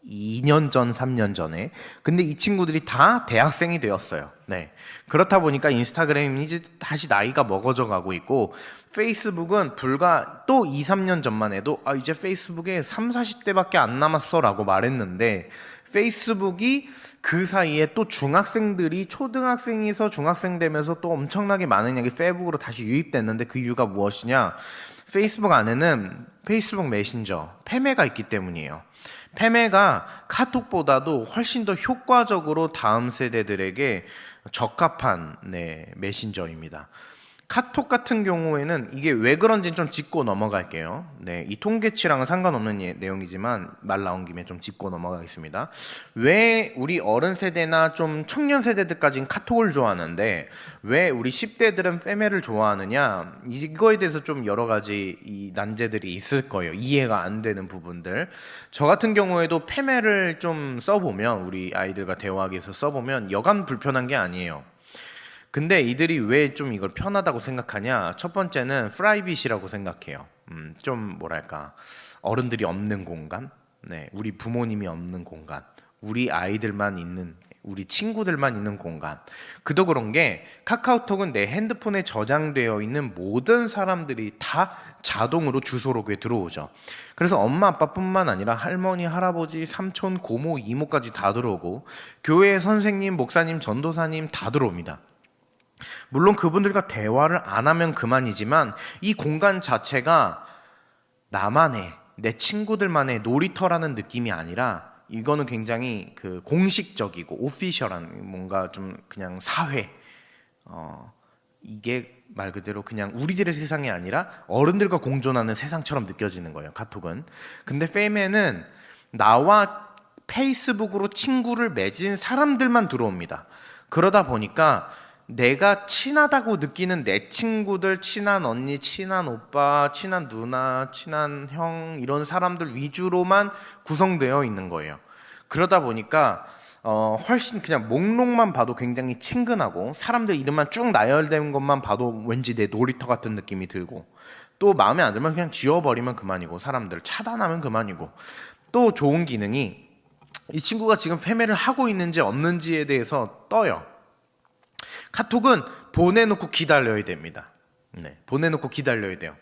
2년 전, 3년 전에. 근데 이 친구들이 다 대학생이 되었어요. 네. 그렇다 보니까 인스타그램이 이제 다시 나이가 먹어져 가고 있고, 페이스북은 불과 또 2, 3년 전만 해도 이제 페이스북에 3, 40대밖에 안 남았어 라고 말했는데, 페이스북이 그 사이에 또 중학생들이 초등학생에서 중학생 되면서 또 엄청나게 많은 양이 페이스북으로 다시 유입됐는데 그 이유가 무엇이냐? 페이스북 안에는 페이스북 메신저, 페메가 있기 때문이에요. 페메가 카톡보다도 훨씬 더 효과적으로 다음 세대들에게 적합한 메신저입니다. 카톡 같은 경우에는 이게 왜 그런지 좀 짚고 넘어갈게요. 네, 이 통계치랑은 상관없는 내용이지만 말 나온 김에 좀 짚고 넘어가겠습니다. 왜 우리 어른 세대나 좀 청년 세대들까지는 카톡을 좋아하는데 왜 우리 10대들은 페메를 좋아하느냐? 이거에 대해서 좀 여러 가지 이 난제들이 있을 거예요. 이해가 안 되는 부분들. 저 같은 경우에도 페메를 좀 써보면 우리 아이들과 대화하기 위해서 써보면 여간 불편한 게 아니에요. 근데 이들이 왜 좀 이걸 편하다고 생각하냐? 첫 번째는 프라이빗이라고 생각해요. 좀 뭐랄까 어른들이 없는 공간, 네, 우리 부모님이 없는 공간, 우리 아이들만 있는, 우리 친구들만 있는 공간. 그도 그런 게 카카오톡은 내 핸드폰에 저장되어 있는 모든 사람들이 다 자동으로 주소록에 들어오죠. 그래서 엄마 아빠뿐만 아니라 할머니, 할아버지, 삼촌, 고모, 이모까지 다 들어오고 교회 선생님, 목사님, 전도사님 다 들어옵니다. 물론 그분들과 대화를 안 하면 그만이지만 이 공간 자체가 나만의, 내 친구들만의 놀이터라는 느낌이 아니라 이거는 굉장히 그 공식적이고 오피셜한 뭔가 좀 그냥 사회, 이게 말 그대로 그냥 우리들의 세상이 아니라 어른들과 공존하는 세상처럼 느껴지는 거예요, 카톡은. 근데 페이맨은 나와 페이스북으로 친구를 맺은 사람들만 들어옵니다. 그러다 보니까 내가 친하다고 느끼는 내 친구들, 친한 언니, 친한 오빠, 친한 누나, 친한 형, 이런 사람들 위주로만 구성되어 있는 거예요. 그러다 보니까 훨씬 그냥 목록만 봐도 굉장히 친근하고 사람들 이름만 쭉 나열된 것만 봐도 왠지 내 놀이터 같은 느낌이 들고, 또 마음에 안 들면 그냥 지워버리면 그만이고 사람들 차단하면 그만이고, 또 좋은 기능이 이 친구가 지금 패매를 하고 있는지 없는지에 대해서 떠요. 카톡은 보내놓고 기다려야 됩니다. 네, 보내놓고 기다려야 돼요.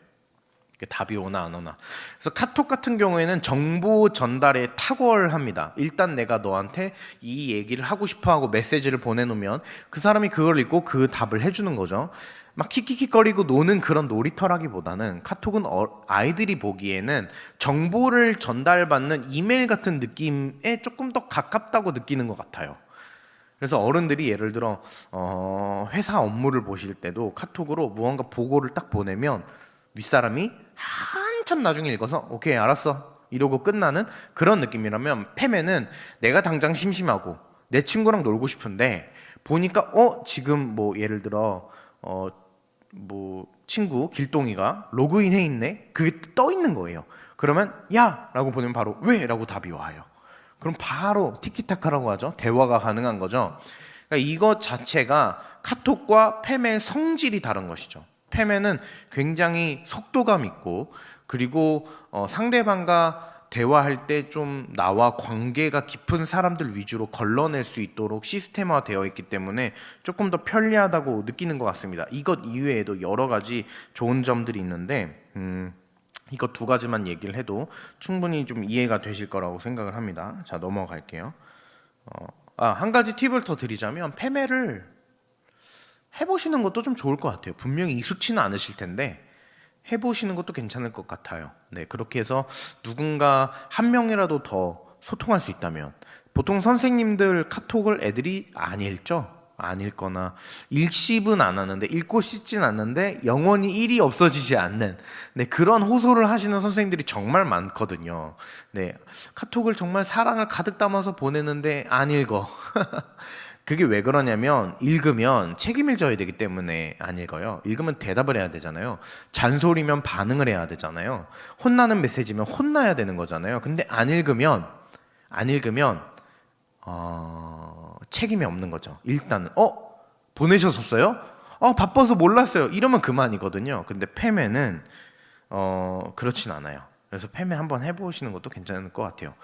답이 오나 안 오나. 그래서 카톡 같은 경우에는 정보 전달에 탁월합니다. 일단 내가 너한테 이 얘기를 하고 싶어하고 메시지를 보내놓으면 그 사람이 그걸 읽고 그 답을 해주는 거죠. 막 킥킥킥거리고 노는 그런 놀이터라기보다는 카톡은 아이들이 보기에는 정보를 전달받는 이메일 같은 느낌에 조금 더 가깝다고 느끼는 것 같아요. 그래서 어른들이 예를 들어 회사 업무를 보실 때도 카톡으로 무언가 보고를 딱 보내면 윗사람이 한참 나중에 읽어서 오케이 알았어 이러고 끝나는 그런 느낌이라면, 패매는 내가 당장 심심하고 내 친구랑 놀고 싶은데 보니까 지금 뭐 예를 들어 뭐 친구 길동이가 로그인 해 있네, 그게 떠 있는 거예요. 그러면 야 라고 보내면 바로 왜? 라고 답이 와요. 그럼 바로 티키타카라고 하죠. 대화가 가능한 거죠. 그러니까 이것 자체가 카톡과 패매의 성질이 다른 것이죠. 패매는 굉장히 속도감 있고, 그리고 상대방과 대화할 때 좀 나와 관계가 깊은 사람들 위주로 걸러낼 수 있도록 시스템화 되어 있기 때문에 조금 더 편리하다고 느끼는 것 같습니다. 이것 이외에도 여러 가지 좋은 점들이 있는데 이거 두 가지만 얘기를 해도 충분히 좀 이해가 되실 거라고 생각을 합니다. 자, 넘어갈게요. 한 가지 팁을 더 드리자면 패매를 해보시는 것도 좀 좋을 것 같아요. 분명히 익숙치는 않으실 텐데 해보시는 것도 괜찮을 것 같아요. 네, 그렇게 해서 누군가 한 명이라도 더 소통할 수 있다면. 보통 선생님들 카톡을 애들이 안 읽죠? 안 읽거나 읽씹은 안 하는데, 읽고 씻진 않는데 영원히 일이 없어지지 않는, 네, 그런 호소를 하시는 선생님들이 정말 많거든요. 네, 카톡을 정말 사랑을 가득 담아서 보내는데 안 읽어. 그게 왜 그러냐면 읽으면 책임을 져야 되기 때문에 안 읽어요. 읽으면 대답을 해야 되잖아요. 잔소리면 반응을 해야 되잖아요. 혼나는 메시지면 혼나야 되는 거잖아요. 근데 안 읽으면 책임이 없는 거죠. 일단은 보내셨었어요? 바빠서 몰랐어요. 이러면 그만이거든요. 근데 패매는 그렇진 않아요. 그래서 패매 한번 해보시는 것도 괜찮을 것 같아요.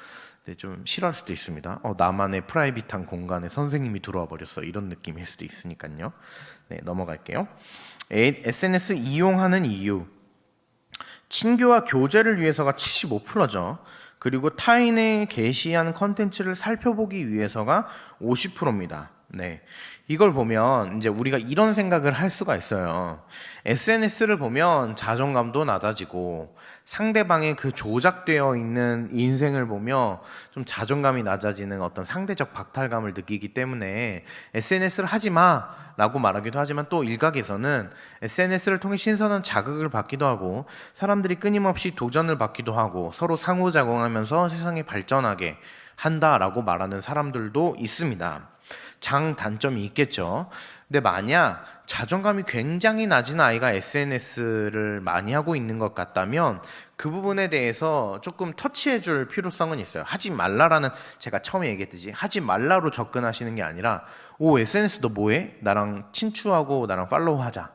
네, 좀 싫어할 수도 있습니다. 나만의 프라이빗한 공간에 선생님이 들어와 버렸어, 이런 느낌일 수도 있으니까요. 네, 넘어갈게요. SNS 이용하는 이유, 친교와 교제를 위해서가 75%죠. 그리고 타인의 게시한 컨텐츠를 살펴보기 위해서가 50%입니다. 네, 이걸 보면 이제 우리가 이런 생각을 할 수가 있어요. SNS를 보면 자존감도 낮아지고 상대방의 그 조작되어 있는 인생을 보며 좀 자존감이 낮아지는 어떤 상대적 박탈감을 느끼기 때문에 SNS를 하지 마 라고 말하기도 하지만, 또 일각에서는 SNS를 통해 신선한 자극을 받기도 하고 사람들이 끊임없이 도전을 받기도 하고 서로 상호작용하면서 세상이 발전하게 한다라고 말하는 사람들도 있습니다. 장단점이 있겠죠. 근데 만약 자존감이 굉장히 낮은 아이가 SNS를 많이 하고 있는 것 같다면 그 부분에 대해서 조금 터치해 줄 필요성은 있어요. 하지 말라라는, 제가 처음에 얘기했듯이 하지 말라로 접근하시는 게 아니라, 오, SNS 너 뭐해? 나랑 친추하고 나랑 팔로우 하자.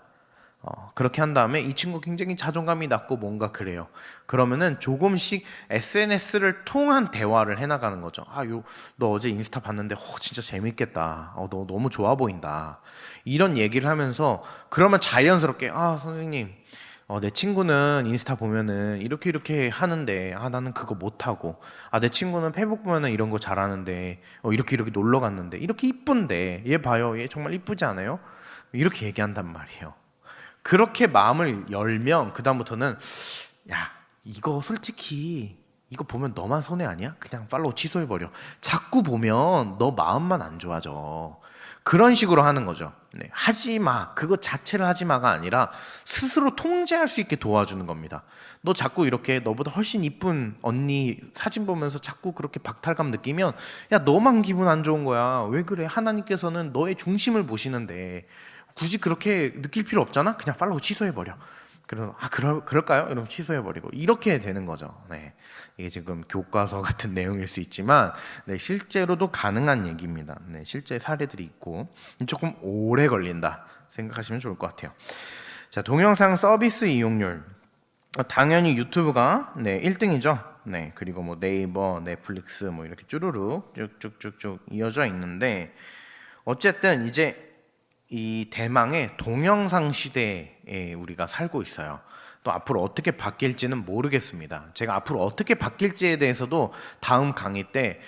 그렇게 한 다음에 이 친구 굉장히 자존감이 낮고 뭔가 그래요. 그러면은 조금씩 SNS를 통한 대화를 해나가는 거죠. 너 어제 인스타 봤는데 진짜 재밌겠다. 너 너무 좋아 보인다. 이런 얘기를 하면서, 그러면 자연스럽게 선생님, 내 친구는 인스타 보면은 이렇게 하는데 나는 그거 못하고, 내 친구는 페이북 보면은 이런 거 잘하는데 이렇게 놀러 갔는데 이렇게 이쁜데 얘 봐요, 얘 정말 이쁘지 않아요? 이렇게 얘기한단 말이에요. 그렇게 마음을 열면 그다음부터는, 야, 이거 솔직히 이거 보면 너만 손해 아니야? 그냥 팔로우 취소해버려. 자꾸 보면 너 마음만 안 좋아져. 그런 식으로 하는 거죠. 네, 하지 마. 그거 자체를 하지 마가 아니라 스스로 통제할 수 있게 도와주는 겁니다. 너 자꾸 이렇게 너보다 훨씬 이쁜 언니 사진 보면서 자꾸 그렇게 박탈감 느끼면, 야, 너만 기분 안 좋은 거야. 왜 그래? 하나님께서는 너의 중심을 보시는데 굳이 그렇게 느낄 필요 없잖아? 그냥 팔로우 취소해버려. 그럼 그럴까요? 이러면 취소해버리고 이렇게 되는 거죠. 네, 이게 지금 교과서 같은 내용일 수 있지만, 네, 실제로도 가능한 얘기입니다. 네, 실제 사례들이 있고 조금 오래 걸린다 생각하시면 좋을 것 같아요. 자, 동영상 서비스 이용률, 당연히 유튜브가 1등이죠. 네, 그리고 뭐 네이버, 넷플릭스 뭐 이렇게 쭈루룩 쭉쭉쭉쭉 이어져 있는데, 어쨌든 이제 이 대망의 동영상 시대에 우리가 살고 있어요. 또 앞으로 어떻게 바뀔지는 모르겠습니다. 제가 앞으로 어떻게 바뀔지에 대해서도 다음 강의 때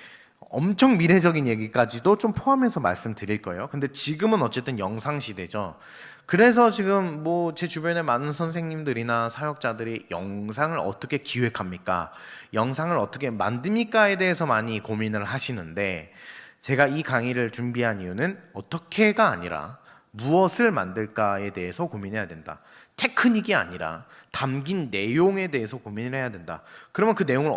엄청 미래적인 얘기까지도 좀 포함해서 말씀드릴 거예요. 근데 지금은 어쨌든 영상 시대죠. 그래서 지금 뭐 제 주변에 많은 선생님들이나 사역자들이 영상을 어떻게 기획합니까? 영상을 어떻게 만듭니까에 대해서 많이 고민을 하시는데, 제가 이 강의를 준비한 이유는 어떻게가 아니라 무엇을 만들까에 대해서 고민해야 된다. 테크닉이 아니라 담긴 내용에 대해서 고민을 해야 된다. 그러면 그 내용을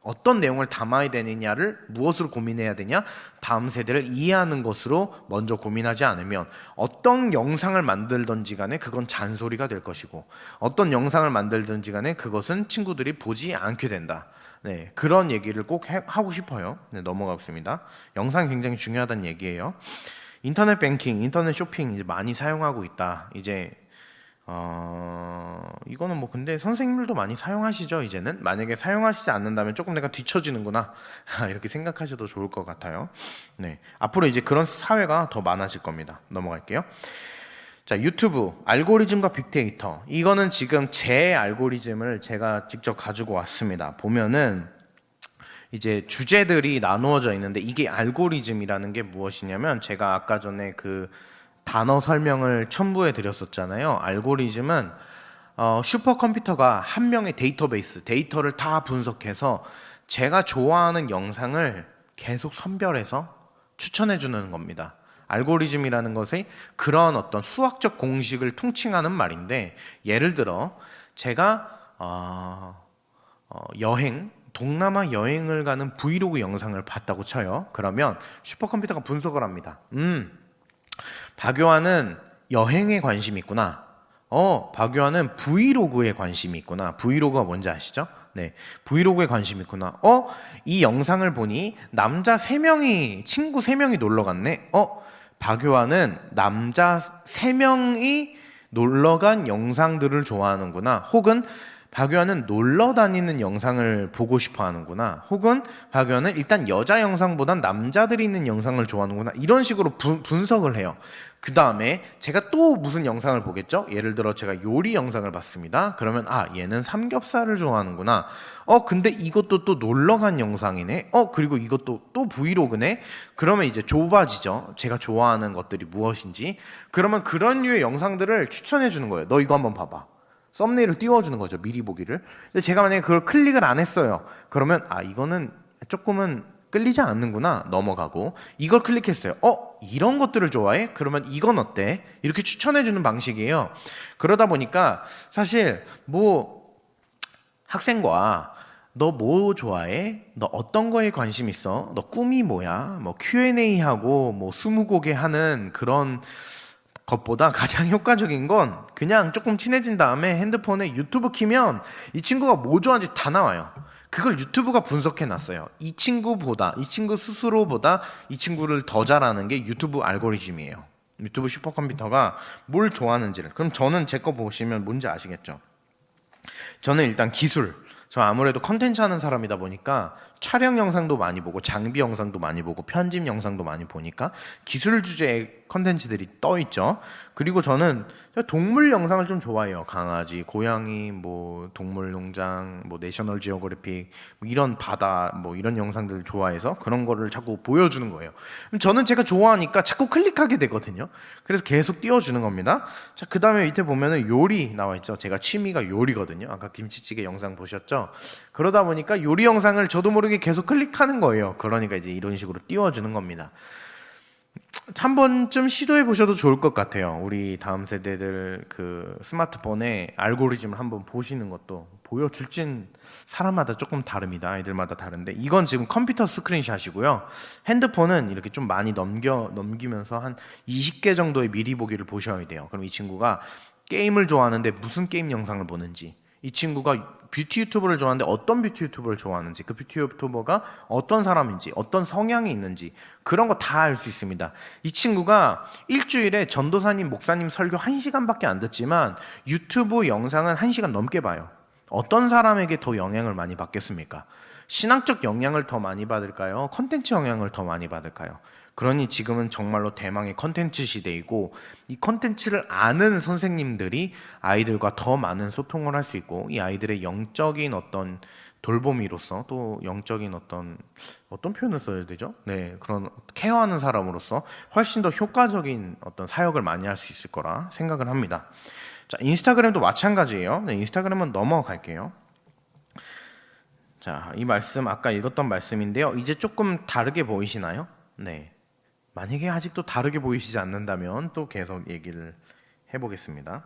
어떤 내용을 담아야 되느냐를 무엇으로 고민해야 되냐? 다음 세대를 이해하는 것으로 먼저 고민하지 않으면 어떤 영상을 만들든지 간에 그건 잔소리가 될 것이고, 어떤 영상을 만들든지 간에 그것은 친구들이 보지 않게 된다. 네, 그런 얘기를 꼭 하고 싶어요. 네, 넘어가겠습니다. 영상이 굉장히 중요하다는 얘기예요. 인터넷 뱅킹, 인터넷 쇼핑 이제 많이 사용하고 있다. 이제 이거는 뭐 근데 선생님들도 많이 사용하시죠. 이제는 만약에 사용하시지 않는다면 조금 내가 뒤처지는구나 이렇게 생각하셔도 좋을 것 같아요. 네, 앞으로 이제 그런 사회가 더 많아질 겁니다. 넘어갈게요. 자, 유튜브 알고리즘과 빅데이터, 이거는 지금 제 알고리즘을 제가 직접 가지고 왔습니다. 보면은 이제 주제들이 나누어져 있는데, 이게 알고리즘이라는 게 무엇이냐면, 제가 아까 전에 그 단어 설명을 첨부해 드렸었잖아요. 알고리즘은 슈퍼컴퓨터가 한 명의 데이터베이스, 데이터를 다 분석해서 제가 좋아하는 영상을 계속 선별해서 추천해 주는 겁니다. 알고리즘이라는 것이 그런 어떤 수학적 공식을 통칭하는 말인데, 예를 들어 제가 동남아 여행을 가는 브이로그 영상을 봤다고 쳐요. 그러면 슈퍼컴퓨터가 분석을 합니다. 박요한은 여행에 관심이 있구나. 박요한은 브이로그에 관심이 있구나. 브이로그가 뭔지 아시죠? 네, 브이로그에 관심이 있구나. 이 영상을 보니 남자 3명이, 친구 3명이 놀러 갔네. 박요한은 남자 3명이 놀러 간 영상들을 좋아하는구나. 혹은 박요한은 놀러 다니는 영상을 보고 싶어 하는구나. 혹은 박요한은 일단 여자 영상보단 남자들이 있는 영상을 좋아하는구나. 이런 식으로 분석을 해요. 그 다음에 제가 또 무슨 영상을 보겠죠? 예를 들어 제가 요리 영상을 봤습니다. 그러면 얘는 삼겹살을 좋아하는구나. 근데 이것도 또 놀러 간 영상이네. 그리고 이것도 또 브이로그네. 그러면 이제 좁아지죠. 제가 좋아하는 것들이 무엇인지. 그러면 그런 류의 영상들을 추천해 주는 거예요. 너 이거 한번 봐봐. 썸네일을 띄워주는 거죠. 미리 보기를. 근데 제가 만약에 그걸 클릭을 안 했어요. 그러면 이거는 조금은 끌리지 않는구나 넘어가고, 이걸 클릭했어요. 이런 것들을 좋아해? 그러면 이건 어때? 이렇게 추천해주는 방식이에요. 그러다 보니까 사실 뭐 학생과 너 뭐 좋아해? 너 어떤 거에 관심 있어? 너 꿈이 뭐야? 뭐 Q&A 하고 뭐 스무고개 하는 그런 것보다 가장 효과적인 건 그냥 조금 친해진 다음에 핸드폰에 유튜브 키면 이 친구가 뭐 좋아하는지 다 나와요. 그걸 유튜브가 분석해 놨어요. 이 친구 스스로보다 이 친구를 더 잘하는 게 유튜브 알고리즘이에요. 유튜브 슈퍼컴퓨터가 뭘 좋아하는지를. 그럼 저는 제 거 보시면 뭔지 아시겠죠? 저는 일단 저 아무래도 컨텐츠 하는 사람이다 보니까 촬영 영상도 많이 보고 장비 영상도 많이 보고 편집 영상도 많이 보니까 기술 주제의 컨텐츠들이 떠 있죠. 그리고 저는 동물 영상을 좀 좋아해요. 강아지, 고양이, 뭐 동물농장, 뭐 내셔널 지오그래픽, 뭐 이런 바다, 뭐 이런 영상들을 좋아해서 그런 거를 자꾸 보여주는 거예요. 그럼 저는 제가 좋아하니까 자꾸 클릭하게 되거든요. 그래서 계속 띄워주는 겁니다. 자, 그 다음에 밑에 보면은 요리 나와 있죠. 제가 취미가 요리거든요. 아까 김치찌개 영상 보셨죠? 그러다 보니까 요리 영상을 저도 모르게 계속 클릭하는 거예요. 그러니까 이제 이런 식으로 띄워주는 겁니다. 한 번쯤 시도해 보셔도 좋을 것 같아요. 우리 다음 세대들 그 스마트폰의 알고리즘을 한번 보시는 것도, 보여줄진 사람마다 조금 다릅니다. 아이들마다 다른데, 이건 지금 컴퓨터 스크린샷이고요. 핸드폰은 이렇게 좀 많이 넘기면서 한 20개 정도의 미리 보기를 보셔야 돼요. 그럼 이 친구가 게임을 좋아하는데 무슨 게임 영상을 보는지, 이 친구가 뷰티 유튜버를 좋아하는데 어떤 뷰티 유튜버를 좋아하는지, 그 뷰티 유튜버가 어떤 사람인지, 어떤 성향이 있는지, 그런 거 다 알 수 있습니다. 이 친구가 일주일에 전도사님, 목사님 설교 1시간밖에 안 듣지만 유튜브 영상은 1시간 넘게 봐요. 어떤 사람에게 더 영향을 많이 받겠습니까? 신앙적 영향을 더 많이 받을까요? 컨텐츠 영향을 더 많이 받을까요? 그러니 지금은 정말로 대망의 컨텐츠 시대이고, 이 컨텐츠를 아는 선생님들이 아이들과 더 많은 소통을 할 수 있고, 이 아이들의 영적인 어떤 돌보미로서, 또 영적인 어떤 표현을 써야 되죠? 네, 그런 케어하는 사람으로서 훨씬 더 효과적인 어떤 사역을 많이 할 수 있을 거라 생각을 합니다. 자, 인스타그램도 마찬가지예요. 네, 인스타그램은 넘어갈게요. 자, 이 말씀 아까 읽었던 말씀인데요. 이제 조금 다르게 보이시나요? 네. 만약에 아직도 다르게 보이시지 않는다면 또 계속 얘기를 해보겠습니다.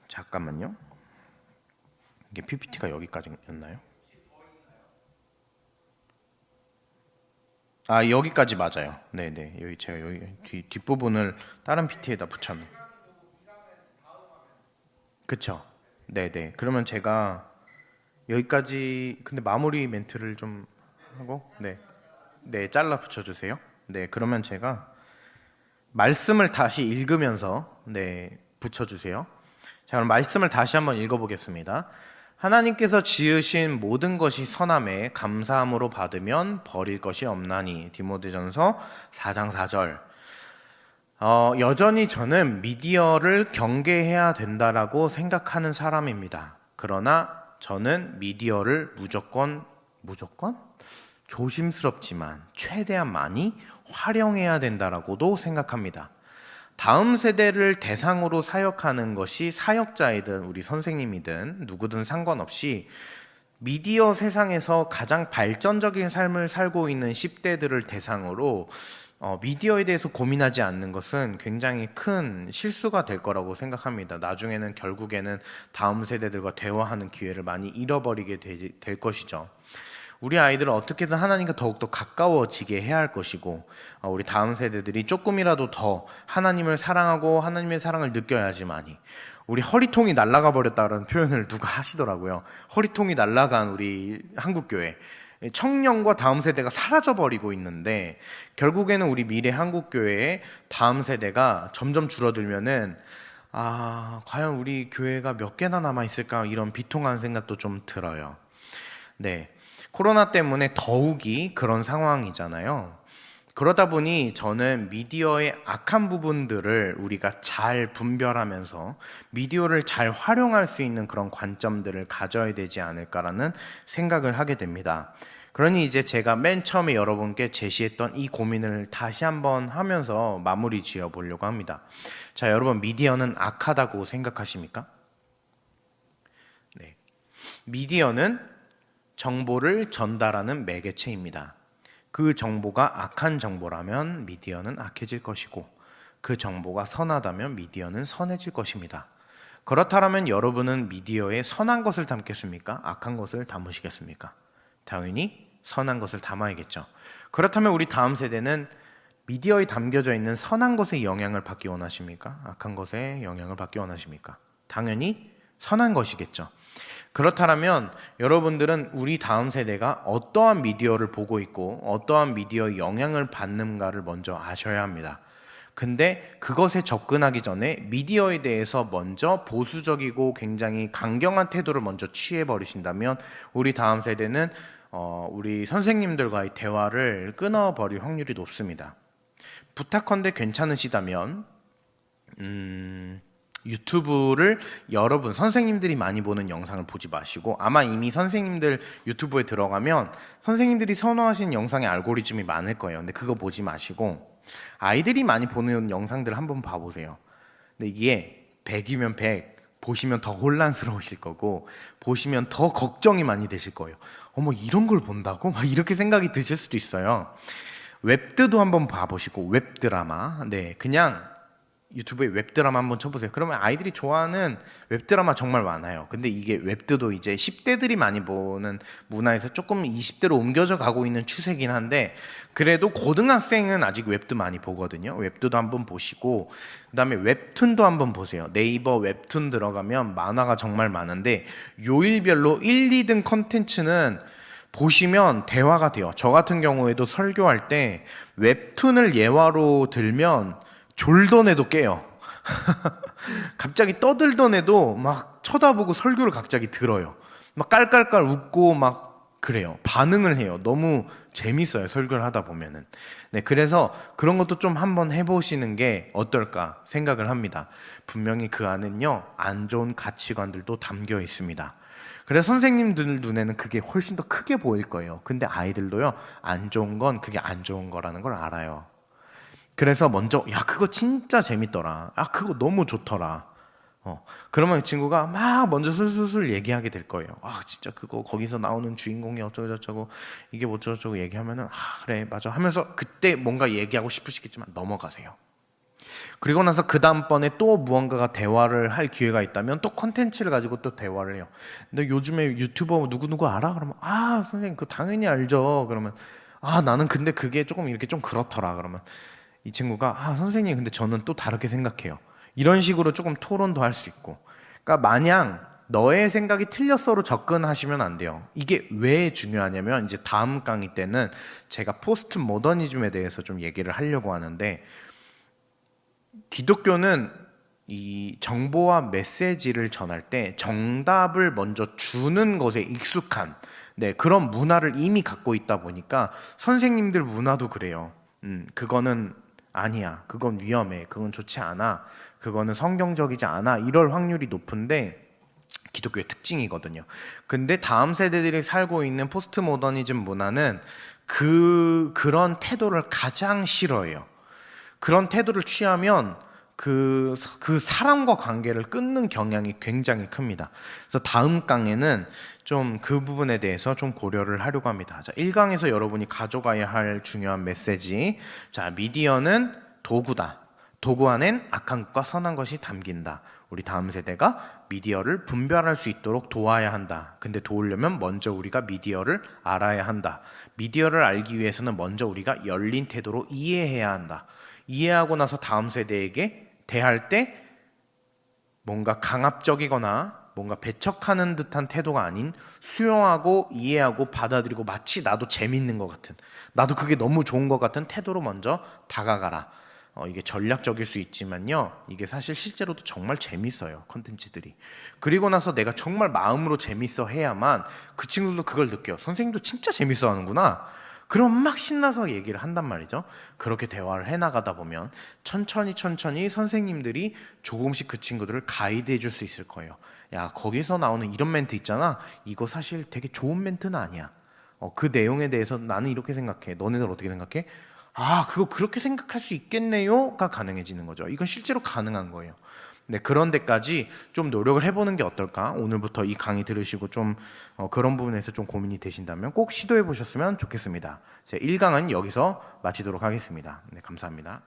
잠깐만요. 이게 PPT가 여기까지였나요? 여기까지 맞아요. 네네. 여기 제가 여기 뒷부분을 다른 PPT에다 붙였네. 그쵸? 네네. 그러면 제가 여기까지, 근데 마무리 멘트를 좀 하고, 네, 잘라 붙여주세요. 네, 그러면 제가 말씀을 다시 읽으면서 붙여주세요. 자, 그럼 말씀을 다시 한번 읽어보겠습니다. 하나님께서 지으신 모든 것이 선함에 감사함으로 받으면 버릴 것이 없나니. 디모데전서 4장 4절. 여전히 저는 미디어를 경계해야 된다라고 생각하는 사람입니다. 그러나 저는 미디어를 무조건 조심스럽지만 최대한 많이 활용해야 된다라고도 생각합니다. 다음 세대를 대상으로 사역하는 것이 사역자이든 우리 선생님이든 누구든 상관없이 미디어 세상에서 가장 발전적인 삶을 살고 있는 10대들을 대상으로 미디어에 대해서 고민하지 않는 것은 굉장히 큰 실수가 될 거라고 생각합니다. 나중에는 결국에는 다음 세대들과 대화하는 기회를 많이 잃어버리게 될 것이죠. 우리 아이들을 어떻게든 하나님과 더욱더 가까워지게 해야 할 것이고, 우리 다음 세대들이 조금이라도 더 하나님을 사랑하고 하나님의 사랑을 느껴야지만이, 우리 허리통이 날아가 버렸다는 표현을 누가 하시더라고요. 허리통이 날아간 우리 한국교회, 청년과 다음 세대가 사라져 버리고 있는데, 결국에는 우리 미래 한국교회의 다음 세대가 점점 줄어들면은 과연 우리 교회가 몇 개나 남아 있을까, 이런 비통한 생각도 좀 들어요. 네. 코로나 때문에 더욱이 그런 상황이잖아요. 그러다 보니 저는 미디어의 악한 부분들을 우리가 잘 분별하면서 미디어를 잘 활용할 수 있는 그런 관점들을 가져야 되지 않을까라는 생각을 하게 됩니다. 그러니 이제 제가 맨 처음에 여러분께 제시했던 이 고민을 다시 한번 하면서 마무리 지어 보려고 합니다. 자, 여러분, 미디어는 악하다고 생각하십니까? 네. 미디어는 정보를 전달하는 매개체입니다. 그 정보가 악한 정보라면 미디어는 악해질 것이고, 그 정보가 선하다면 미디어는 선해질 것입니다. 그렇다면 여러분은 미디어에 선한 것을 담겠습니까? 악한 것을 담으시겠습니까? 당연히 선한 것을 담아야겠죠. 그렇다면 우리 다음 세대는 미디어에 담겨져 있는 선한 것의 영향을 받기 원하십니까? 악한 것의 영향을 받기 원하십니까? 당연히 선한 것이겠죠. 그렇다면 여러분들은 우리 다음 세대가 어떠한 미디어를 보고 있고 어떠한 미디어의 영향을 받는가를 먼저 아셔야 합니다. 근데 그것에 접근하기 전에 미디어에 대해서 먼저 보수적이고 굉장히 강경한 태도를 먼저 취해 버리신다면 우리 다음 세대는 우리 선생님들과의 대화를 끊어버릴 확률이 높습니다. 부탁컨대 괜찮으시다면 유튜브를 여러분 선생님들이 많이 보는 영상을 보지 마시고, 아마 이미 선생님들 유튜브에 들어가면 선생님들이 선호하시는 영상의 알고리즘이 많을 거예요. 근데 그거 보지 마시고 아이들이 많이 보는 영상들을 한번 봐보세요. 근데 이게 100이면 100 보시면 더 혼란스러우실 거고 보시면 더 걱정이 많이 되실 거예요. 어머, 이런 걸 본다고? 막 이렇게 생각이 드실 수도 있어요. 웹드도 한번 봐보시고, 웹드라마, 네, 그냥 유튜브에 웹드라마 한번 쳐보세요. 그러면 아이들이 좋아하는 웹드라마 정말 많아요. 근데 이게 웹드도 이제 10대들이 많이 보는 문화에서 조금 20대로 옮겨져 가고 있는 추세긴 한데, 그래도 고등학생은 아직 웹드 많이 보거든요. 웹드도 한번 보시고, 그 다음에 웹툰도 한번 보세요. 네이버 웹툰 들어가면 만화가 정말 많은데 요일별로 1, 2등 컨텐츠는 보시면 대화가 돼요. 저 같은 경우에도 설교할 때 웹툰을 예화로 들면 졸던 애도 깨요. 갑자기 떠들던 애도 막 쳐다보고 설교를 갑자기 들어요. 막 깔깔깔 웃고 막 그래요. 반응을 해요. 너무 재밌어요, 설교를 하다 보면은. 네, 그래서 그런 것도 좀 한번 해보시는 게 어떨까 생각을 합니다. 분명히 그 안은요, 안 좋은 가치관들도 담겨 있습니다. 그래서 선생님들 눈에는 그게 훨씬 더 크게 보일 거예요. 근데 아이들도요, 안 좋은 건 그게 안 좋은 거라는 걸 알아요. 그래서 먼저, 야, 그거 진짜 재밌더라. 아, 그거 너무 좋더라. 그러면 이 친구가 막 먼저 술술술 얘기하게 될 거예요. 아, 진짜 그거 거기서 나오는 주인공이 어쩌고저쩌고 이게 뭐저쩌고 얘기하면은, 아, 그래, 맞아 하면서 그때 뭔가 얘기하고 싶으시겠지만 넘어가세요. 그리고 나서 그 다음번에 또 무언가가 대화를 할 기회가 있다면 또 콘텐츠를 가지고 또 대화를 해요. 근데 요즘에 유튜버 누구누구 알아? 그러면, 아, 선생님 그거 당연히 알죠. 그러면, 아, 나는 근데 그게 조금 이렇게 좀 그렇더라. 그러면 이 친구가, 아, 선생님 근데 저는 또 다르게 생각해요. 이런 식으로 조금 토론도 할 수 있고. 그러니까 마냥 너의 생각이 틀렸어로 접근하시면 안 돼요. 이게 왜 중요하냐면 이제 다음 강의 때는 제가 포스트 모더니즘에 대해서 좀 얘기를 하려고 하는데, 기독교는 이 정보와 메시지를 전할 때 정답을 먼저 주는 것에 익숙한, 네, 그런 문화를 이미 갖고 있다 보니까 선생님들 문화도 그래요. 그거는 아니야, 그건 위험해, 그건 좋지 않아, 그거는 성경적이지 않아, 이럴 확률이 높은데 기독교의 특징이거든요. 근데 다음 세대들이 살고 있는 포스트 모더니즘 문화는 그런 태도를 가장 싫어해요. 그런 태도를 취하면 그 사람과 관계를 끊는 경향이 굉장히 큽니다. 그래서 다음 강에는 좀 그 부분에 대해서 좀 고려를 하려고 합니다. 자, 1강에서 여러분이 가져가야 할 중요한 메시지. 자, 미디어는 도구다. 도구 안엔 악한 것과 선한 것이 담긴다. 우리 다음 세대가 미디어를 분별할 수 있도록 도와야 한다. 근데 도우려면 먼저 우리가 미디어를 알아야 한다. 미디어를 알기 위해서는 먼저 우리가 열린 태도로 이해해야 한다. 이해하고 나서 다음 세대에게 대할 때 뭔가 강압적이거나 뭔가 배척하는 듯한 태도가 아닌 수용하고 이해하고 받아들이고 마치 나도 재밌는 것 같은, 나도 그게 너무 좋은 것 같은 태도로 먼저 다가가라. 이게 전략적일 수 있지만요, 이게 사실 실제로도 정말 재밌어요, 콘텐츠들이. 그리고 나서 내가 정말 마음으로 재밌어 해야만 그 친구들도 그걸 느껴요. 선생님도 진짜 재밌어 하는구나. 그럼 막 신나서 얘기를 한단 말이죠. 그렇게 대화를 해나가다 보면 천천히 선생님들이 조금씩 그 친구들을 가이드해 줄 수 있을 거예요. 야, 거기서 나오는 이런 멘트 있잖아, 이거 사실 되게 좋은 멘트는 아니야. 그 내용에 대해서 나는 이렇게 생각해. 너네들 어떻게 생각해? 아, 그거 그렇게 생각할 수 있겠네요가 가능해지는 거죠. 이건 실제로 가능한 거예요. 네, 그런 데까지 좀 노력을 해보는 게 어떨까? 오늘부터 이 강의 들으시고 좀 그런 부분에서 좀 고민이 되신다면 꼭 시도해 보셨으면 좋겠습니다. 제 1강은 여기서 마치도록 하겠습니다. 네, 감사합니다.